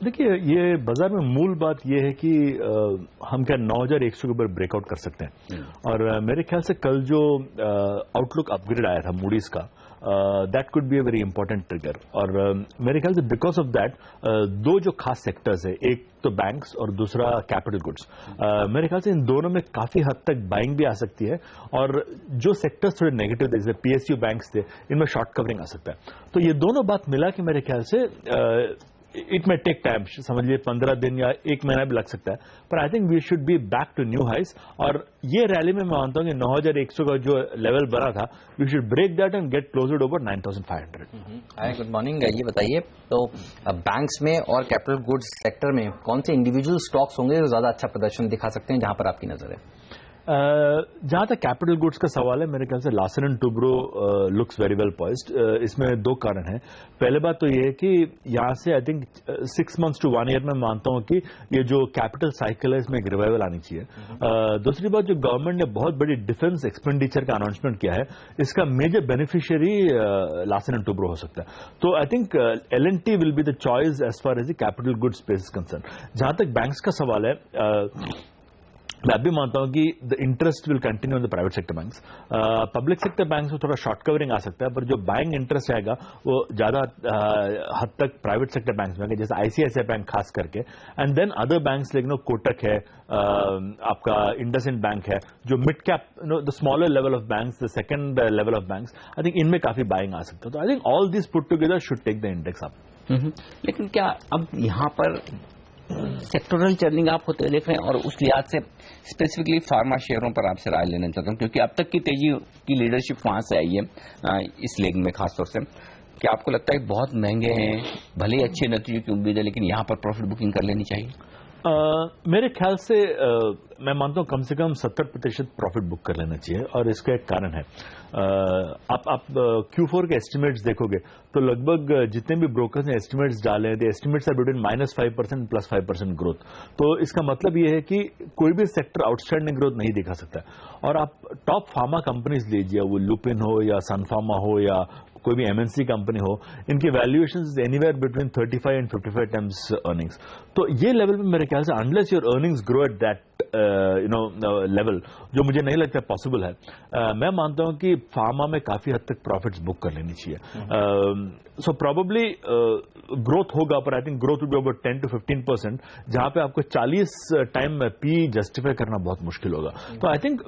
देखिए, ये बाजार में मूल बात ये है कि हम क्या 9100 के ऊपर ब्रेकआउट कर सकते हैं। और मेरे ख्याल से कल जो आउटलुक अपग्रेड आया था मूडीज का, that could be a very important trigger. और मेरे ख्याल से बिकॉज ऑफ दैट दो जो खास सेक्टर्स है, एक तो बैंक्स और दूसरा कैपिटल गुड्स, मेरे ख्याल से इन दोनों में काफी हद तक बाइंग भी आ सकती है। और जो सेक्टर्स थोड़े नेगेटिव थे, जैसे PSU बैंक्स थे, इनमें शॉर्ट कवरिंग आ सकता है। तो ये दोनों बात मिला कि मेरे ख्याल से इट मे टेक टाइम, समझ लीजिए 15 दिन या 1 महीना भी लग सकता है, पर I think we should be back to new highs. और ये रैली में मैं मानता हूं कि 9100 का जो लेवल बना था, we should break that and get closer over 9500। Good morning, ये बताइए तो बैंक्स में और कैपिटल गुड्स सेक्टर में कौन से इंडिविजुअल स्टॉक्स होंगे जो ज्यादा अच्छा प्रदर्शन दिखा सकते हैं, जहां पर आपकी नजर है? जहां तक कैपिटल गुड्स का सवाल है, मेरे ख्याल से Larsen & Toubro looks very well poised. इसमें 2 कारण हैं। पहले बात तो ये है कि यहां से I think 6 months to 1 year में मानता हूं कि ये जो कैपिटल साइकिल है इसमें एक रिवाइवल आनी चाहिए। दूसरी बात, जो गवर्नमेंट ने बहुत बड़ी डिफेंस एक्सपेंडिचर का अनाउंसमेंट किया है, इसका मेजर बेनिफिशियरी लार्सन & टुब्रो हो सकता है। तो I think L&T will be the choice as far as the capital goods space is concern. जहां तक बैंक्स का सवाल है, मैं भी मानता हूं कि the interest will continue in the private sector banks. Public sector banks में थोड़ा शॉर्ट कवरिंग आ सकता है, पर जो बाइंग इंटरेस्ट आएगा वो ज्यादा हद तक प्राइवेट सेक्टर बैंक्स में आएगा, जैसे ICICI बैंक खास करके, and then other banks like Kotak है, आपका इंडसइंड बैंक है, जो mid cap the smaller level of banks, the second level of banks, I think इनमें काफी बाइंग आ सकता है। तो I think all this put together should take the index up. लेकिन क्या अब यहां पर सेक्टोरल चर्निंग आप होते देख रहे हैं, और उस लिहाज से स्पेसिफिकली फार्मा शेयरों पर आपसे राय लेना चाहता हूं, क्योंकि अब तक की तेजी की लीडरशिप वहां से आई है इस लेग में खासतौर से। क्या आपको लगता है बहुत महंगे हैं, भले ही अच्छे नतीजों की उम्मीद है, लेकिन यहां पर प्रॉफिट बुकिंग कर लेनी चाहिए? मेरे ख्याल से मैं मानता हूं कम से कम 70% प्रॉफिट बुक कर लेना चाहिए, और इसका एक कारण है। आप Q4 के एस्टिमेट्स देखोगे तो लगभग जितने भी ब्रोकर्स ने एस्टिमेट्स डाले हैं, एस्टिमेट्स आर बिटवीन -5% +5% ग्रोथ। तो इसका मतलब ये है कि कोई भी सेक्टर आउटस्टैंडिंग ग्रोथ नहीं दिखा सकता। और आप टॉप फार्मा कंपनीज लीजिए, वो लुपिन हो या सन फार्मा हो या कोई भी MNC कंपनी हो, इनकी valuation is anywhere between 35 and 55 times earnings. तो ये लेवल पे मेरे ख्याल से unless your earnings grow at that level, जो मुझे नहीं लगता पॉसिबल है, मैं मानता हूं कि फार्मा में काफी हद तक प्रॉफिट्स बुक कर लेनी चाहिए। सो प्रोबेबली ग्रोथ होगा, पर I think growth will be about 10 to 15%, जहां पे आपको 40 टाइम पी जस्टिफाई करना बहुत मुश्किल होगा। तो आई थिंक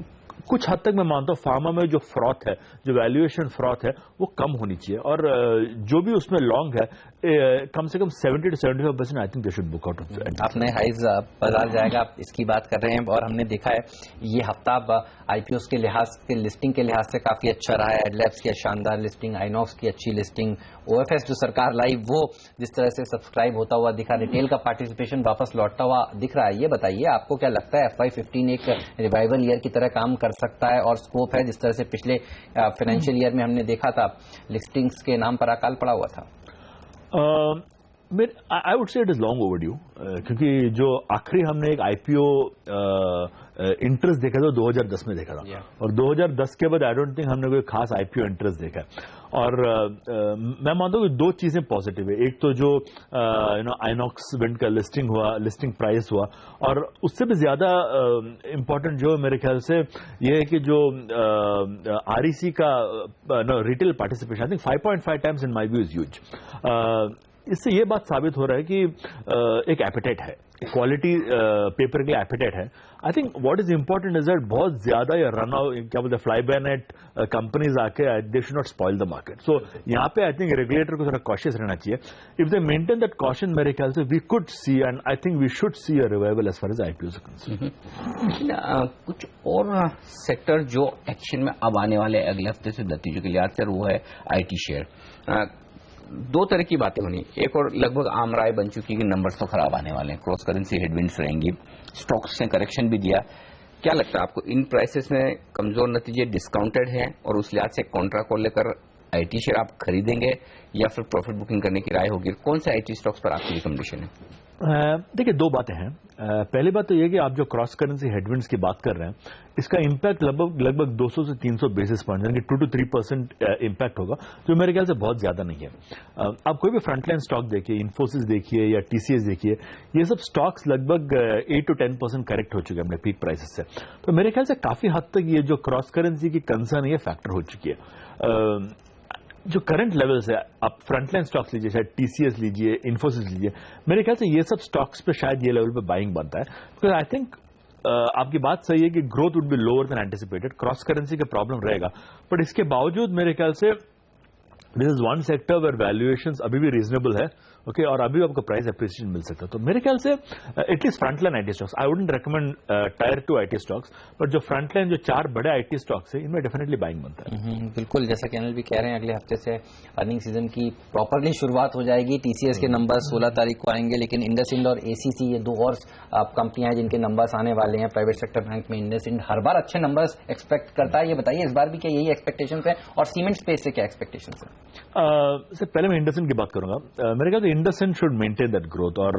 कुछ हद तक मैं मानता हूं फार्मा में जो फ्रॉथ है, जो वैल्यूएशन फ्रॉथ है, वो कम होनी चाहिए, और जो भी उसमें लॉन्ग है कम से कम 70 to 75% I think they should book out of. आपने हाइज बाजार जाएगा, आप इसकी बात कर रहे हैं, और हमने देखा है ये हफ्ता IPOs के लिहाज के लिस्टिंग के लिहाज से काफी अच्छा रहा है। एडलैब्स की शानदार लिस्टिंग, आइनॉक्स की अच्छी लिस्टिंग, OFS जो सरकार लाई वो जिस तरह से सब्सक्राइब होता हुआ दिखा, रिटेल का पार्टिसिपेशन वापस लौटता हुआ दिख रहा है। ये बताइए आपको क्या लगता है FY15 एक रिवाइवल ईयर की तरह काम कर सकता है, और स्कोप है जिस तरह से पिछले फाइनेंशियल ईयर में हमने देखा था लिस्टिंग्स के नाम पर अकाल पड़ा हुआ था? I would say it is long overdue, क्योंकि जो आखिरी हमने एक IPO इंटरेस्ट देखा था 2010 में देखा था, और 2010 के बाद आई डोंट थिंक हमने कोई खास IPO इंटरेस्ट देखा है। और मैं मानता हूँ कि दो चीजें पॉजिटिव है। एक तो जो आइनॉक्स विंड का लिस्टिंग हुआ, लिस्टिंग प्राइस हुआ, और उससे भी ज्यादा इंपॉर्टेंट जो मेरे ख्याल से ये है कि जो REC का retail participation, I think 5.5 times in my view is huge. इससे ये बात साबित हो रहा है कि एक एपेटाइट है, क्वालिटी पेपर के लिए एपेटाइट है। I think what is important is that बहुत ज्यादा ये रन आउट, क्या बोलते हैं, फ्लाई बाय नाइट कंपनीज आके they should not spoil the market. So यहाँ पे आई थिंक रेगुलेटर को थोड़ा कॉशियस रहना चाहिए। If they maintain that caution, मेरे ख्याल से we could see, and I think we should see a revival as far as IPOs are concerned. कुछ और सेक्टर जो एक्शन में अब आने वाले अगले हफ्ते से नतीजों के लिए आते, वो है IT शेयर। दो तरह की बातें होनी, एक और लगभग आम राय बन चुकी कि नंबर्स तो खराब आने वाले हैं, क्रॉस करेंसी हेडविंड्स रहेंगी, स्टॉक्स ने करेक्शन भी दिया। क्या लगता है आपको, इन प्राइसेस में कमजोर नतीजे डिस्काउंटेड हैं, और उस लिहाज से कॉन्ट्रा को लेकर IT शेयर आप खरीदेंगे या फिर प्रॉफिट बुकिंग करने की राय होगी? कौन से IT स्टॉक्स पर आपकी रिकमेंडेशन है? देखिए, दो बातें हैं। पहली बात तो यह कि आप जो क्रॉस करेंसी हेडविंड्स की बात कर रहे हैं, इसका इंपैक्ट लगभग 200 से 300 बेसिस पॉइंट, यानी कि 2 to 3% इंपैक्ट होगा, जो मेरे ख्याल से बहुत ज्यादा नहीं है। आप कोई भी फ्रंटलाइन स्टॉक देखिए, इन्फोसिस देखिए या TCS देखिए, ये सब स्टॉक्स लगभग 8 to 10% करेक्ट हो चुके हैं अपने पीक प्राइसेस से। तो मेरे ख्याल से काफी हद तक ये जो क्रॉस करेंसी की कंसर्न है, ये फैक्टर हो चुकी है। जो करंट लेवल्स है, आप फ्रंटलाइन स्टॉक्स लीजिए, शायद TCS लीजिए, इन्फोसिस लीजिए, मेरे ख्याल से ये सब स्टॉक्स पे शायद ये लेवल पे बाइंग बनता है। बिकॉज आई थिंक आपकी बात सही है कि growth would be lower than anticipated, cross currency का प्रॉब्लम रहेगा, बट इसके बावजूद मेरे ख्याल से this is one sector where valuations अभी भी रीजनेबल है, ओके, और अभी आपको प्राइस एप्रिसिएशन मिल सकता है। तो मेरे ख्याल से at least frontline IT stocks, I wouldn't recommend tyre 2 IT stocks, but जो फ्रंटलाइन जो 4 बड़े IT स्टॉक्स है, इनमें डेफिनेटली बाइंग बनता है। बिल्कुल, जैसा कि अनिल भी कह रहे हैं, अगले हफ्ते से अर्निंग सीजन की प्रॉपरली शुरुआत हो जाएगी। TCS के नंबर 16 तारीख को आएंगे, लेकिन इंडसइंड और ACC ये दो और कंपनियां हैं जिनके नंबर्स आने वाले हैं। प्राइवेट सेक्टर बैंक में इंडसइंड हर बार अच्छे नंबर्स एक्सपेक्ट करता है, ये बताइए इस बार भी क्या यही एक्सपेक्टेशंस है, और सीमेंट स्पेस से क्या एक्सपेक्टेशंस है? सर, पहले मैं इंडसइंड की बात करूंगा। मेरे ख्याल से IndusInd should maintain that growth, और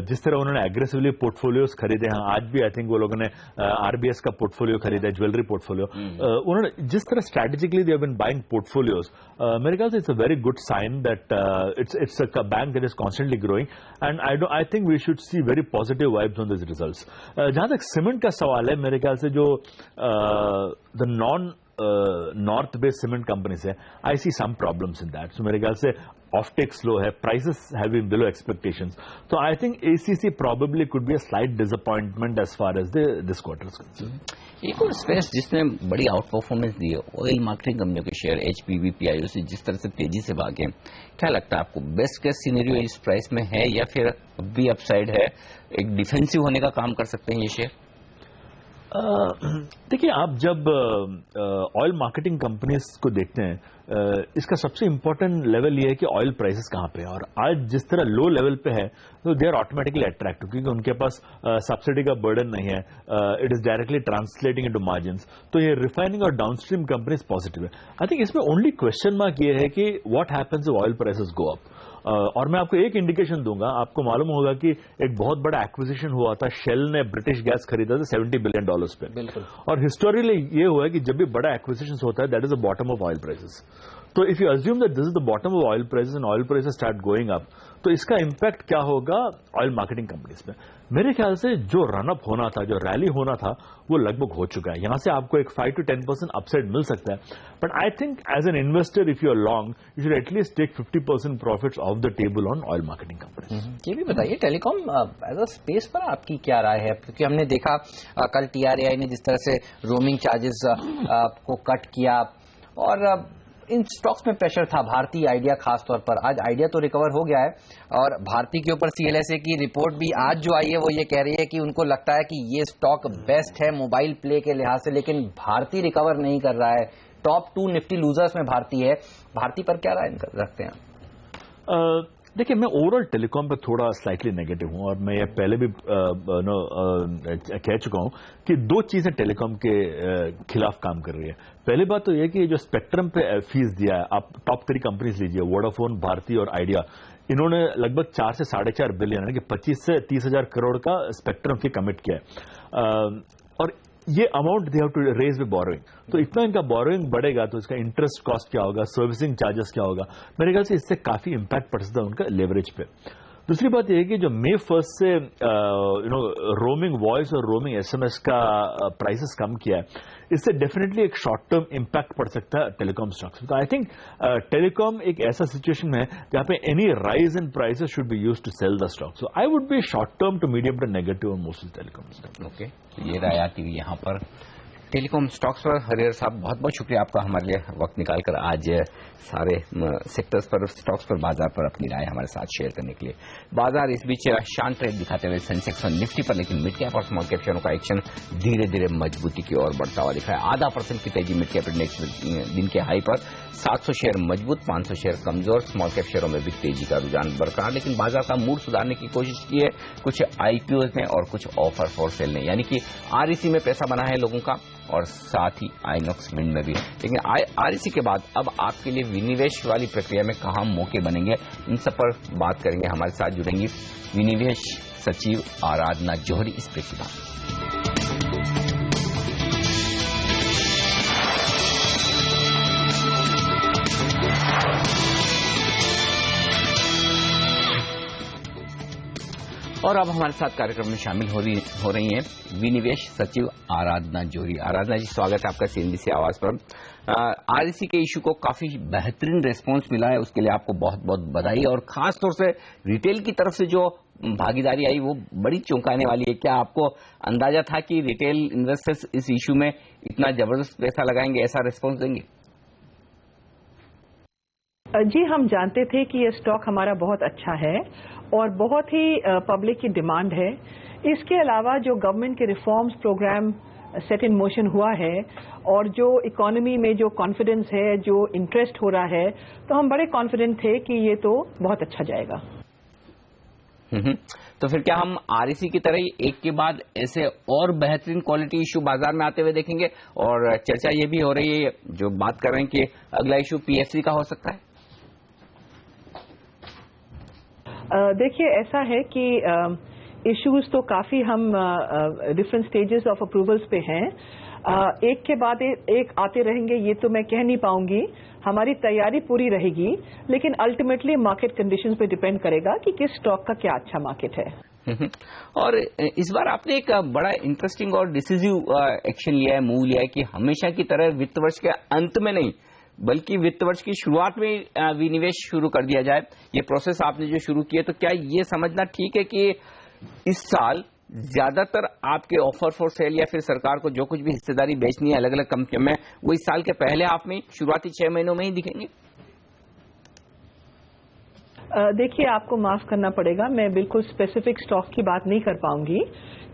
जिस तरह उन्होंने एग्रेसिवली पोर्टफोलियोज खरीदे हैं, आज भी आई थिंक वो लोगों ने RBS का पोर्टफोलियो खरीदा है, ज्वेलरी पोर्टफोलियो। उन्होंने जिस तरह strategically they have been buying portfolios, मेरे ख्याल से it's a very good sign that it's a bank that is constantly growing, and I think we should see very positive vibes on this results. जहां तक cement का सवाल है, मेरे ख्याल से जो the north based cement companies है, आई सी सम प्रॉब्लम्स इन दैट। सो मेरे ख्याल से ऑफटेक स्लो है, prices have been below expectations, तो I think ACC probably could be a slight disappointment as far as this quarter is concerned. एक और space जिसने बड़ी आउट परफॉर्मेंस दी है, ऑयल मार्केटिंग कंपनियों के शेयर HPB PIO से जिस तरह से तेजी से भागे, क्या लगता है आपको, बेस्ट केस सिनेरियो इस प्राइस में है या फिर अभी अपसाइड है, एक डिफेंसिव होने का काम कर सकते हैं ये शेयर? देखिए, आप जब ऑयल मार्केटिंग कंपनीज को देखते हैं, इसका सबसे इंपॉर्टेंट लेवल ये है कि ऑयल प्राइसेस कहाँ पे है, और आज जिस तरह लो लेवल पे है, तो दे आर ऑटोमेटिकली अट्रैक्टिव, क्योंकि उनके पास सब्सिडी का बर्डन नहीं है, it is directly translating into margins, तो ये रिफाइनिंग और डाउनस्ट्रीम कंपनीज पॉजिटिव है। आई थिंक इसमें ओनली क्वेश्चन मार्क ये है कि what happens if oil prices go up. और मैं आपको एक इंडिकेशन दूंगा, आपको मालूम होगा कि एक बहुत बड़ा एक्विजिशन हुआ था, शेल ने ब्रिटिश गैस खरीदा था $70 बिलियन पे, और हिस्टोरिकली ये हुआ है कि जब भी बड़ा एक्विजिशन होता है, that is the bottom of oil prices. तो if you assume that this is the bottom of oil prices and oil prices start going up, तो इसका इंपैक्ट क्या होगा ऑयल मार्केटिंग कंपनीज पे? मेरे ख्याल से जो रनअप होना था, जो रैली होना था, वो लगभग हो चुका है। यहां से आपको एक 5 to 10% अपसाइड मिल सकता है, but I think as an investor if you are long, you should at least take 50% profits off the table on oil marketing companies. ये भी बताइए टेलीकॉम एज अ स्पेस पर आपकी क्या राय है? क्योंकि हमने देखा कल TRAI ने जिस तरह से रोमिंग चार्जेस को कट किया और इन स्टॉक्स में प्रेशर था, भारतीय, आइडिया खास तौर पर। आज आइडिया तो रिकवर हो गया है और भारतीय के ऊपर CLSA की रिपोर्ट भी आज जो आई है वो ये कह रही है कि उनको लगता है कि ये स्टॉक बेस्ट है मोबाइल प्ले के लिहाज से, लेकिन भारतीय रिकवर नहीं कर रहा है। टॉप 2 निफ्टी लूजर्स में भारतीय है। भारतीय पर क्या राय रखते हैं? देखिए, मैं ओवरऑल टेलीकॉम पे थोड़ा स्लाइटली नेगेटिव हूं और मैं ये पहले भी कह चुका हूं कि 2 चीजें टेलीकॉम के खिलाफ काम कर रही है। पहली बात तो यह कि जो स्पेक्ट्रम पे फीस दिया है, आप टॉप 3 कंपनीज लीजिए, वोडाफोन, भारती और आइडिया, इन्होंने लगभग 4 से 4.5 बिलियन यानी कि 25 से 30 हजार करोड़ का स्पेक्ट्रम फी कमिट किया है और ये amount they have to raise with borrowing. तो इतना इनका बोरोइंग बढ़ेगा तो इसका इंटरेस्ट कॉस्ट क्या होगा, सर्विसिंग चार्जेस क्या होगा, मेरे ख्याल से इससे काफी इंपैक्ट पड़ सकता है उनका लेवरेज पे। दूसरी बात यह है कि जो May 1 से रोमिंग वॉइस और रोमिंग SMS का प्राइसेस कम किया है, इससे डेफिनेटली एक शॉर्ट टर्म इंपैक्ट पड़ सकता है टेलीकॉम स्टॉक्स। तो आई थिंक टेलीकॉम एक ऐसा सिचुएशन में है जहां पे any rise in prices should be used to sell the stock. So I would be short term to medium term negative on most telecom stock. Okay, तो ये राय आती हुई यहाँ पर टेलीकॉम स्टॉक्स पर। हरिहर साहब, बहुत बहुत शुक्रिया आपका हमारे लिए वक्त निकालकर आज सारे सेक्टर्स पर, स्टॉक्स पर, बाजार पर अपनी राय हमारे साथ शेयर करने के लिए। बाजार इस बीच शांत ट्रेड दिखाते हुए सेंसेक्स और निफ्टी पर, लेकिन मिड कैप और स्मॉल कैप शेयरों का एक्शन धीरे धीरे मजबूती की ओर बढ़ता हुआ दिखा है। 0.5% की तेजी मिड कैप इंडेक्स दिन के हाई पर, 700 शेयर मजबूत, 500 शेयर कमजोर। स्मॉल कैप शेयरों में भी तेजी का रुझान बरकरार, लेकिन बाजार का मूड सुधारने की कोशिश की है कुछ IPOs ने और कुछ ऑफर फॉर सेल ने, यानी कि REC में पैसा बना है लोगों का और साथ ही आइनॉक्स विंड में भी। लेकिन REC के बाद अब आपके लिए विनिवेश वाली प्रक्रिया में कहां मौके बनेंगे, इन सब पर बात करेंगे। हमारे साथ जुड़ेंगी विनिवेश सचिव आराधना जौहरी इस पे सीधा। और अब हमारे साथ कार्यक्रम में शामिल हो रही हैं विनिवेश सचिव आराधना जौहरी। आराधना जी, स्वागत है आपका CNBC आवाज पर। REC के इशू को काफी बेहतरीन रेस्पॉन्स मिला है, उसके लिए आपको बहुत बहुत बधाई। और खास तौर से रिटेल की तरफ से जो भागीदारी आई वो बड़ी चौंकाने वाली है। क्या आपको अंदाजा था कि रिटेल इन्वेस्टर्स इस इशू में इतना जबरदस्त पैसा लगाएंगे, ऐसा रेस्पॉन्स देंगे? जी, हम जानते थे कि ये स्टॉक हमारा बहुत अच्छा है और बहुत ही पब्लिक की डिमांड है। इसके अलावा जो गवर्नमेंट के reforms program set in motion हुआ है और जो इकोनॉमी में जो कॉन्फिडेंस है, जो इंटरेस्ट हो रहा है, तो हम बड़े कॉन्फिडेंट थे कि ये तो बहुत अच्छा जाएगा। तो फिर क्या हम REC की तरह ही एक के बाद ऐसे और बेहतरीन क्वालिटी इशू बाजार में आते हुए देखेंगे? और चर्चा ये भी हो रही है, जो बात कर रहे हैं कि अगला इशू PFC का हो सकता है। देखिए, ऐसा है कि इश्यूज तो काफी हम डिफरेंट स्टेजेस ऑफ अप्रूवल्स पे हैं। एक के बाद एक आते रहेंगे, ये तो मैं कह नहीं पाऊंगी। हमारी तैयारी पूरी रहेगी, लेकिन अल्टीमेटली मार्केट कंडीशंस पे डिपेंड करेगा कि किस स्टॉक का क्या अच्छा मार्केट है। और इस बार आपने एक बड़ा इंटरेस्टिंग और डिसिसिव एक्शन लिया है, मूव लिया है कि हमेशा की तरह वित्त वर्ष के अंत में नहीं बल्कि वित्त वर्ष की शुरुआत में विनिवेश शुरू कर दिया जाए। ये प्रोसेस आपने जो शुरू किया, तो क्या ये समझना ठीक है कि इस साल ज्यादातर आपके ऑफर फॉर सेल या फिर सरकार को जो कुछ भी हिस्सेदारी बेचनी है अलग अलग कंपनियों में, वो इस साल के पहले हाफ में, शुरुआती 6 महीनों में ही दिखेंगे? देखिए, आपको माफ करना पड़ेगा, मैं बिल्कुल स्पेसिफिक स्टॉक की बात नहीं कर पाऊंगी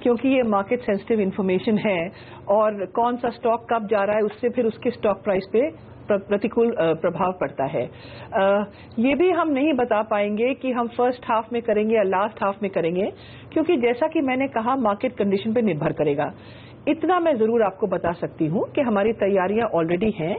क्योंकि ये मार्केट सेंसिटिव इंफॉर्मेशन है और कौन सा स्टॉक कब जा रहा है उससे फिर उसके स्टॉक प्राइस पे प्रतिकूल प्रभाव पड़ता है। ये भी हम नहीं बता पाएंगे कि हम फर्स्ट हाफ में करेंगे या लास्ट हाफ में करेंगे, क्योंकि जैसा कि मैंने कहा मार्केट कंडीशन पे निर्भर करेगा। इतना मैं जरूर आपको बता सकती हूँ कि हमारी तैयारियां ऑलरेडी हैं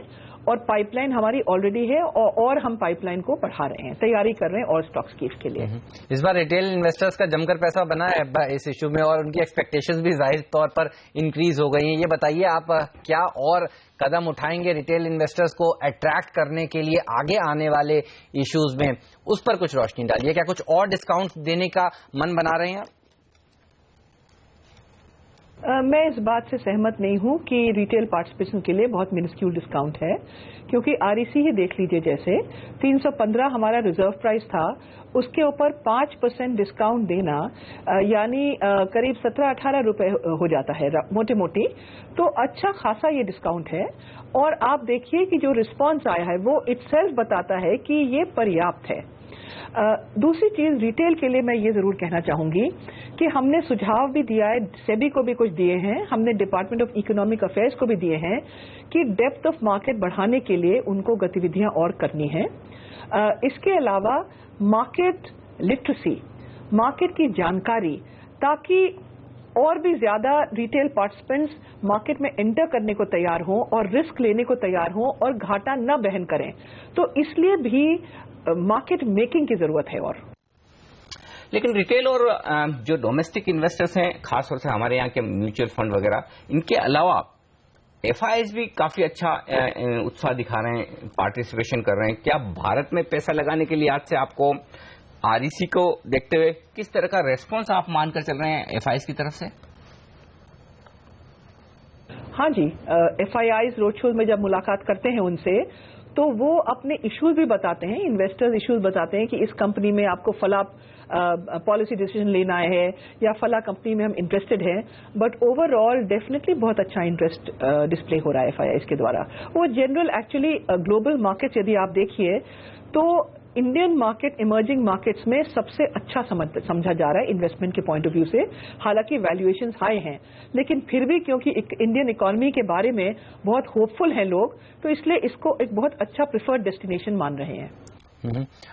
और पाइपलाइन हमारी ऑलरेडी है और हम पाइपलाइन को बढ़ा रहे हैं, तैयारी कर रहे हैं और स्टॉक्स की के लिए। इस बार रिटेल इन्वेस्टर्स का जमकर पैसा बना है इस इशू में और उनकी एक्सपेक्टेशंस भी जाहिर तौर पर इंक्रीज हो गई हैं। ये बताइए आप क्या और कदम उठाएंगे रिटेल इन्वेस्टर्स को अट्रैक्ट करने के लिए आगे आने वाले इश्यूज में, उस पर कुछ रोशनी डालिए। क्या कुछ और डिस्काउंट देने का मन बना रहे हैं? मैं इस बात से सहमत नहीं हूं कि रिटेल पार्टिसिपेशन के लिए बहुत मिनिस्क्यूल डिस्काउंट है, क्योंकि आरईसी ही देख लीजिए, जैसे 315 हमारा रिजर्व प्राइस था, उसके ऊपर 5% डिस्काउंट देना यानी करीब 17-18 रुपए हो जाता है मोटे मोटी, तो अच्छा खासा ये डिस्काउंट है। और आप देखिए कि जो रिस्पांस आया है वो इटसेल्फ बताता है कि ये पर्याप्त है। दूसरी चीज रिटेल के लिए मैं ये जरूर कहना चाहूंगी कि हमने सुझाव भी दिया है, सेबी को भी कुछ दिए हैं, हमने डिपार्टमेंट ऑफ इकोनॉमिक अफेयर्स को भी दिए हैं कि डेप्थ ऑफ मार्केट बढ़ाने के लिए उनको गतिविधियां और करनी है। इसके अलावा मार्केट लिटरेसी, मार्केट की जानकारी, ताकि और भी ज्यादा रिटेल पार्टिसिपेंट्स मार्केट में एंटर करने को तैयार हों और रिस्क लेने को तैयार हों और घाटा न बहन करें, तो इसलिए भी मार्केट मेकिंग की जरूरत है। और लेकिन रिटेल और जो डोमेस्टिक इन्वेस्टर्स हैं, खासतौर से हमारे यहाँ के म्यूचुअल फंड वगैरह, इनके अलावा एफआईआईज भी काफी अच्छा उत्साह दिखा रहे हैं, पार्टिसिपेशन कर रहे हैं। क्या भारत में पैसा लगाने के लिए आज से आपको आरईसी को देखते हुए किस तरह का रेस्पॉन्स आप मानकर चल रहे हैं एफआईआईज की तरफ से? हाँ जी, एफआईआईज रोड शोज में जब मुलाकात करते हैं उनसे, तो वो अपने इश्यूज भी बताते हैं, इन्वेस्टर्स इश्यूज बताते हैं कि इस कंपनी में आपको फला पॉलिसी डिसीजन लेना है या फला कंपनी में हम इंटरेस्टेड हैं, बट ओवरऑल डेफिनेटली बहुत अच्छा इंटरेस्ट डिस्प्ले हो रहा है एफआईआईज के द्वारा। वो जनरल एक्चुअली ग्लोबल मार्केट्स यदि आप देखिए तो इंडियन मार्केट इमर्जिंग मार्केट्स में सबसे अच्छा समझा जा रहा है इन्वेस्टमेंट के पॉइंट ऑफ व्यू से। हालांकि वैल्यूएशंस हाई हैं, लेकिन फिर भी क्योंकि इंडियन इकोनॉमी के बारे में बहुत होपफुल हैं लोग, तो इसलिए इसको एक बहुत अच्छा प्रिफर्ड डेस्टिनेशन मान रहे हैं।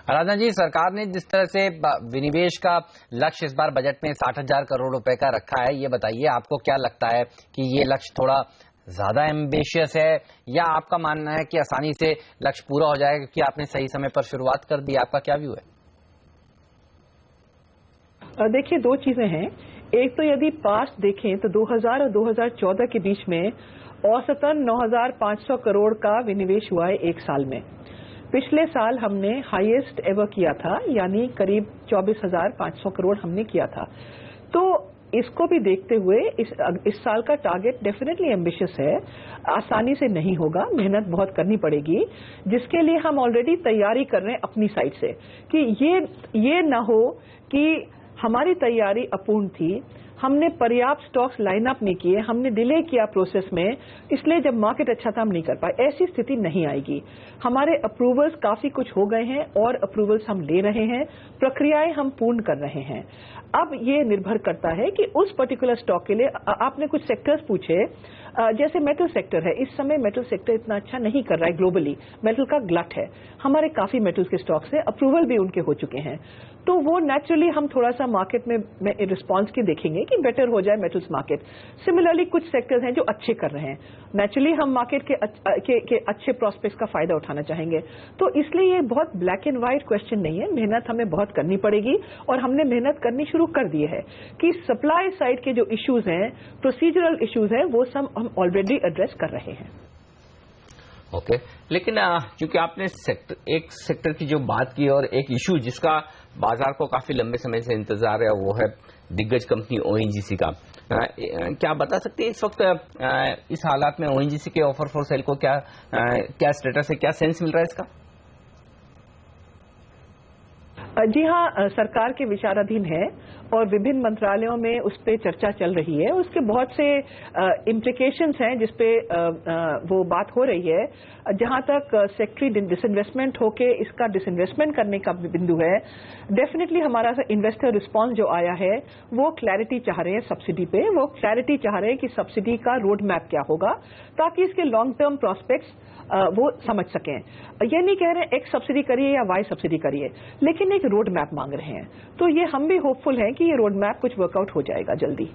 आराधना जी, सरकार ने जिस तरह से विनिवेश का लक्ष्य इस बार बजट में 60,000 करोड़ रुपए का रखा है, ये बताइए आपको क्या लगता है कि ये लक्ष्य थोड़ा ज्यादा एम्बिशियस है या आपका मानना है कि आसानी से लक्ष्य पूरा हो जाएगा क्योंकि आपने सही समय पर शुरुआत कर दी? आपका क्या व्यू है? देखिए, दो चीजें हैं। एक तो यदि पास्ट देखें तो 2000 और 2014 के बीच में औसतन 9,500 करोड़ का विनिवेश हुआ है एक साल में। पिछले साल हमने हाईएस्ट एवर किया था, यानी करीब 24,500 करोड़ हमने किया था। तो इसको भी देखते हुए इस साल का टारगेट डेफिनेटली एम्बिशियस है, आसानी से नहीं होगा, मेहनत बहुत करनी पड़ेगी, जिसके लिए हम ऑलरेडी तैयारी कर रहे हैं अपनी साइड से कि ये ना हो कि हमारी तैयारी अपूर्ण थी, हमने पर्याप्त स्टॉक्स लाइन अप नहीं किए, हमने डिले किया प्रोसेस में, इसलिए जब मार्केट अच्छा था हम नहीं कर पाए। ऐसी स्थिति नहीं आएगी। हमारे अप्रूवल्स काफी कुछ हो गए हैं और अप्रूवल्स हम ले रहे हैं, प्रक्रियाएं हम पूर्ण कर रहे हैं। अब ये निर्भर करता है कि उस पर्टिकुलर स्टॉक के लिए आपने कुछ सेक्टर्स पूछे, जैसे मेटल सेक्टर है, इस समय मेटल सेक्टर इतना अच्छा नहीं कर रहा है, ग्लोबली मेटल का ग्लट है। हमारे काफी मेटल्स के स्टॉक्स हैं, अप्रूवल भी उनके हो चुके हैं, तो वो नेचुरली हम थोड़ा सा मार्केट में रिस्पांस की देखेंगे कि बेटर हो जाए मेटल्स मार्केट। सिमिलरली कुछ सेक्टर्स हैं जो अच्छे कर रहे हैं, नेचुरली हम मार्केट के अच्छे प्रोस्पेक्ट्स का फायदा उठाना चाहेंगे। तो इसलिए ये बहुत ब्लैक एंड व्हाइट क्वेश्चन नहीं है, मेहनत हमें बहुत करनी पड़ेगी और हमने मेहनत करनी शुरू कर दी है कि सप्लाई साइड के जो इश्यूज हैं, प्रोसीजरल इश्यूज हैं, वो सब हम ऑलरेडी एड्रेस कर रहे हैं। ओके, लेकिन क्योंकि आपने एक सेक्टर की जो बात की और एक इशू जिसका बाजार को काफी लंबे समय से इंतजार है, वो है दिग्गज कंपनी ओएनजीसी का। क्या बता सकते हैं इस वक्त इस हालात में ओएनजीसी के ऑफर फॉर सेल को क्या स्टेटस है, क्या सेंस मिल रहा है इसका? जी हाँ, सरकार के विचाराधीन है और विभिन्न मंत्रालयों में उस पर चर्चा चल रही है। उसके बहुत से इम्प्लीकेशंस हैं जिसपे वो बात हो रही है। जहां तक सेक्टरी डिसइन्वेस्टमेंट होके इसका डिसइन्वेस्टमेंट करने का बिंदु है, डेफिनेटली हमारा इन्वेस्टर रिस्पांस जो आया है वो क्लैरिटी चाह रहे हैं सब्सिडी पे, वो क्लैरिटी चाह रहे हैं कि सब्सिडी का रोड मैप क्या होगा ताकि इसके लॉन्ग टर्म प्रॉस्पेक्ट्स वो समझ सकें। ये नहीं कह रहे एक्स सब्सिडी करिए या वाई सब्सिडी करिए, लेकिन एक रोड मैप मांग रहे हैं। तो ये हम भी होपफुल हैं कि ये रोड मैप कुछ वर्कआउट हो जाएगा जल्दी।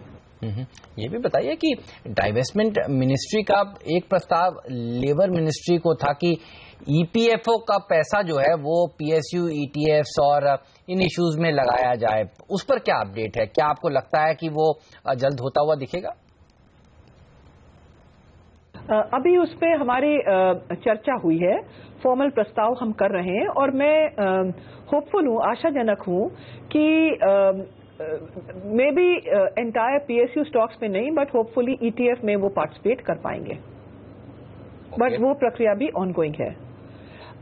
ये भी बताइए कि डाइवेस्टमेंट मिनिस्ट्री का एक प्रस्ताव लेबर मिनिस्ट्री को था कि ईपीएफओ का पैसा जो है वो पीएसयू, ईटीएफ्स और इन इश्यूज में लगाया जाए, उस पर क्या अपडेट है? क्या आपको लगता है कि वो जल्द होता हुआ दिखेगा? अभी उस पर हमारी चर्चा हुई है, फॉर्मल प्रस्ताव हम कर रहे हैं और मैं होपफुल हूँ, आशाजनक हूँ कि may be entire PSU stocks में नहीं, बट होपफुली ईटीएफ में वो पार्टिसिपेट कर पाएंगे। बट वो प्रक्रिया भी ऑनगोइंग है।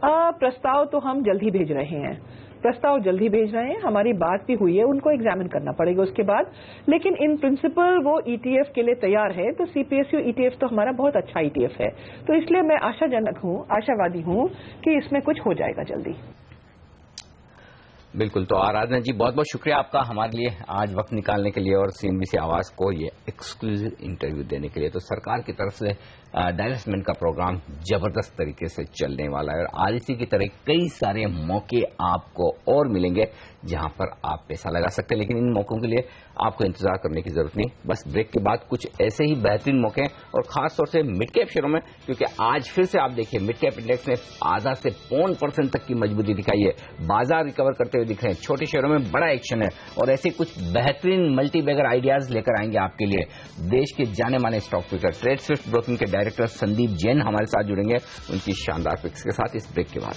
प्रस्ताव तो हम जल्द ही भेज रहे हैं, प्रस्ताव जल्द ही भेज रहे हैं। हमारी बात भी हुई है, उनको एग्जामिन करना पड़ेगा उसके बाद, लेकिन इन प्रिंसिपल वो ईटीएफ के लिए तैयार है। तो सीपीएसयू ईटीएफ तो हमारा बहुत अच्छा ईटीएफ है, तो इसलिए मैं आशाजनक हूँ, आशावादी हूँ कि इसमें कुछ हो जाएगा जल्दी। बिल्कुल। तो आराधना जी, बहुत बहुत शुक्रिया आपका हमारे लिए आज वक्त निकालने के लिए और सीएनबीसी आवाज को ये एक्सक्लूसिव इंटरव्यू देने के लिए। तो सरकार की तरफ से डाइवेस्टमेंट का प्रोग्राम जबरदस्त तरीके से चलने वाला है और आरईसी की तरह कई सारे मौके आपको और मिलेंगे जहां पर आप पैसा लगा सकते हैं, लेकिन इन मौकों के लिए आपको इंतजार करने की जरूरत नहीं। बस ब्रेक के बाद कुछ ऐसे ही बेहतरीन मौके और खासतौर से मिड कैप शेयरों में, क्योंकि आज फिर से आप देखिए मिड कैप इंडेक्स ने आधा से 0.25% तक की मजबूती दिखाई है। बाजार रिकवर करते हुए दिख रहे हैं, छोटे शेयरों में बड़ा एक्शन है और ऐसे कुछ बेहतरीन मल्टी बैगर आइडियाज लेकर आएंगे आपके लिए देश के जाने माने stock picker. Trade Swift broking के डायरेक्टर संदीप जैन हमारे साथ जुड़ेंगे उनकी शानदार पिक्स के साथ इस ब्रेक के बाद।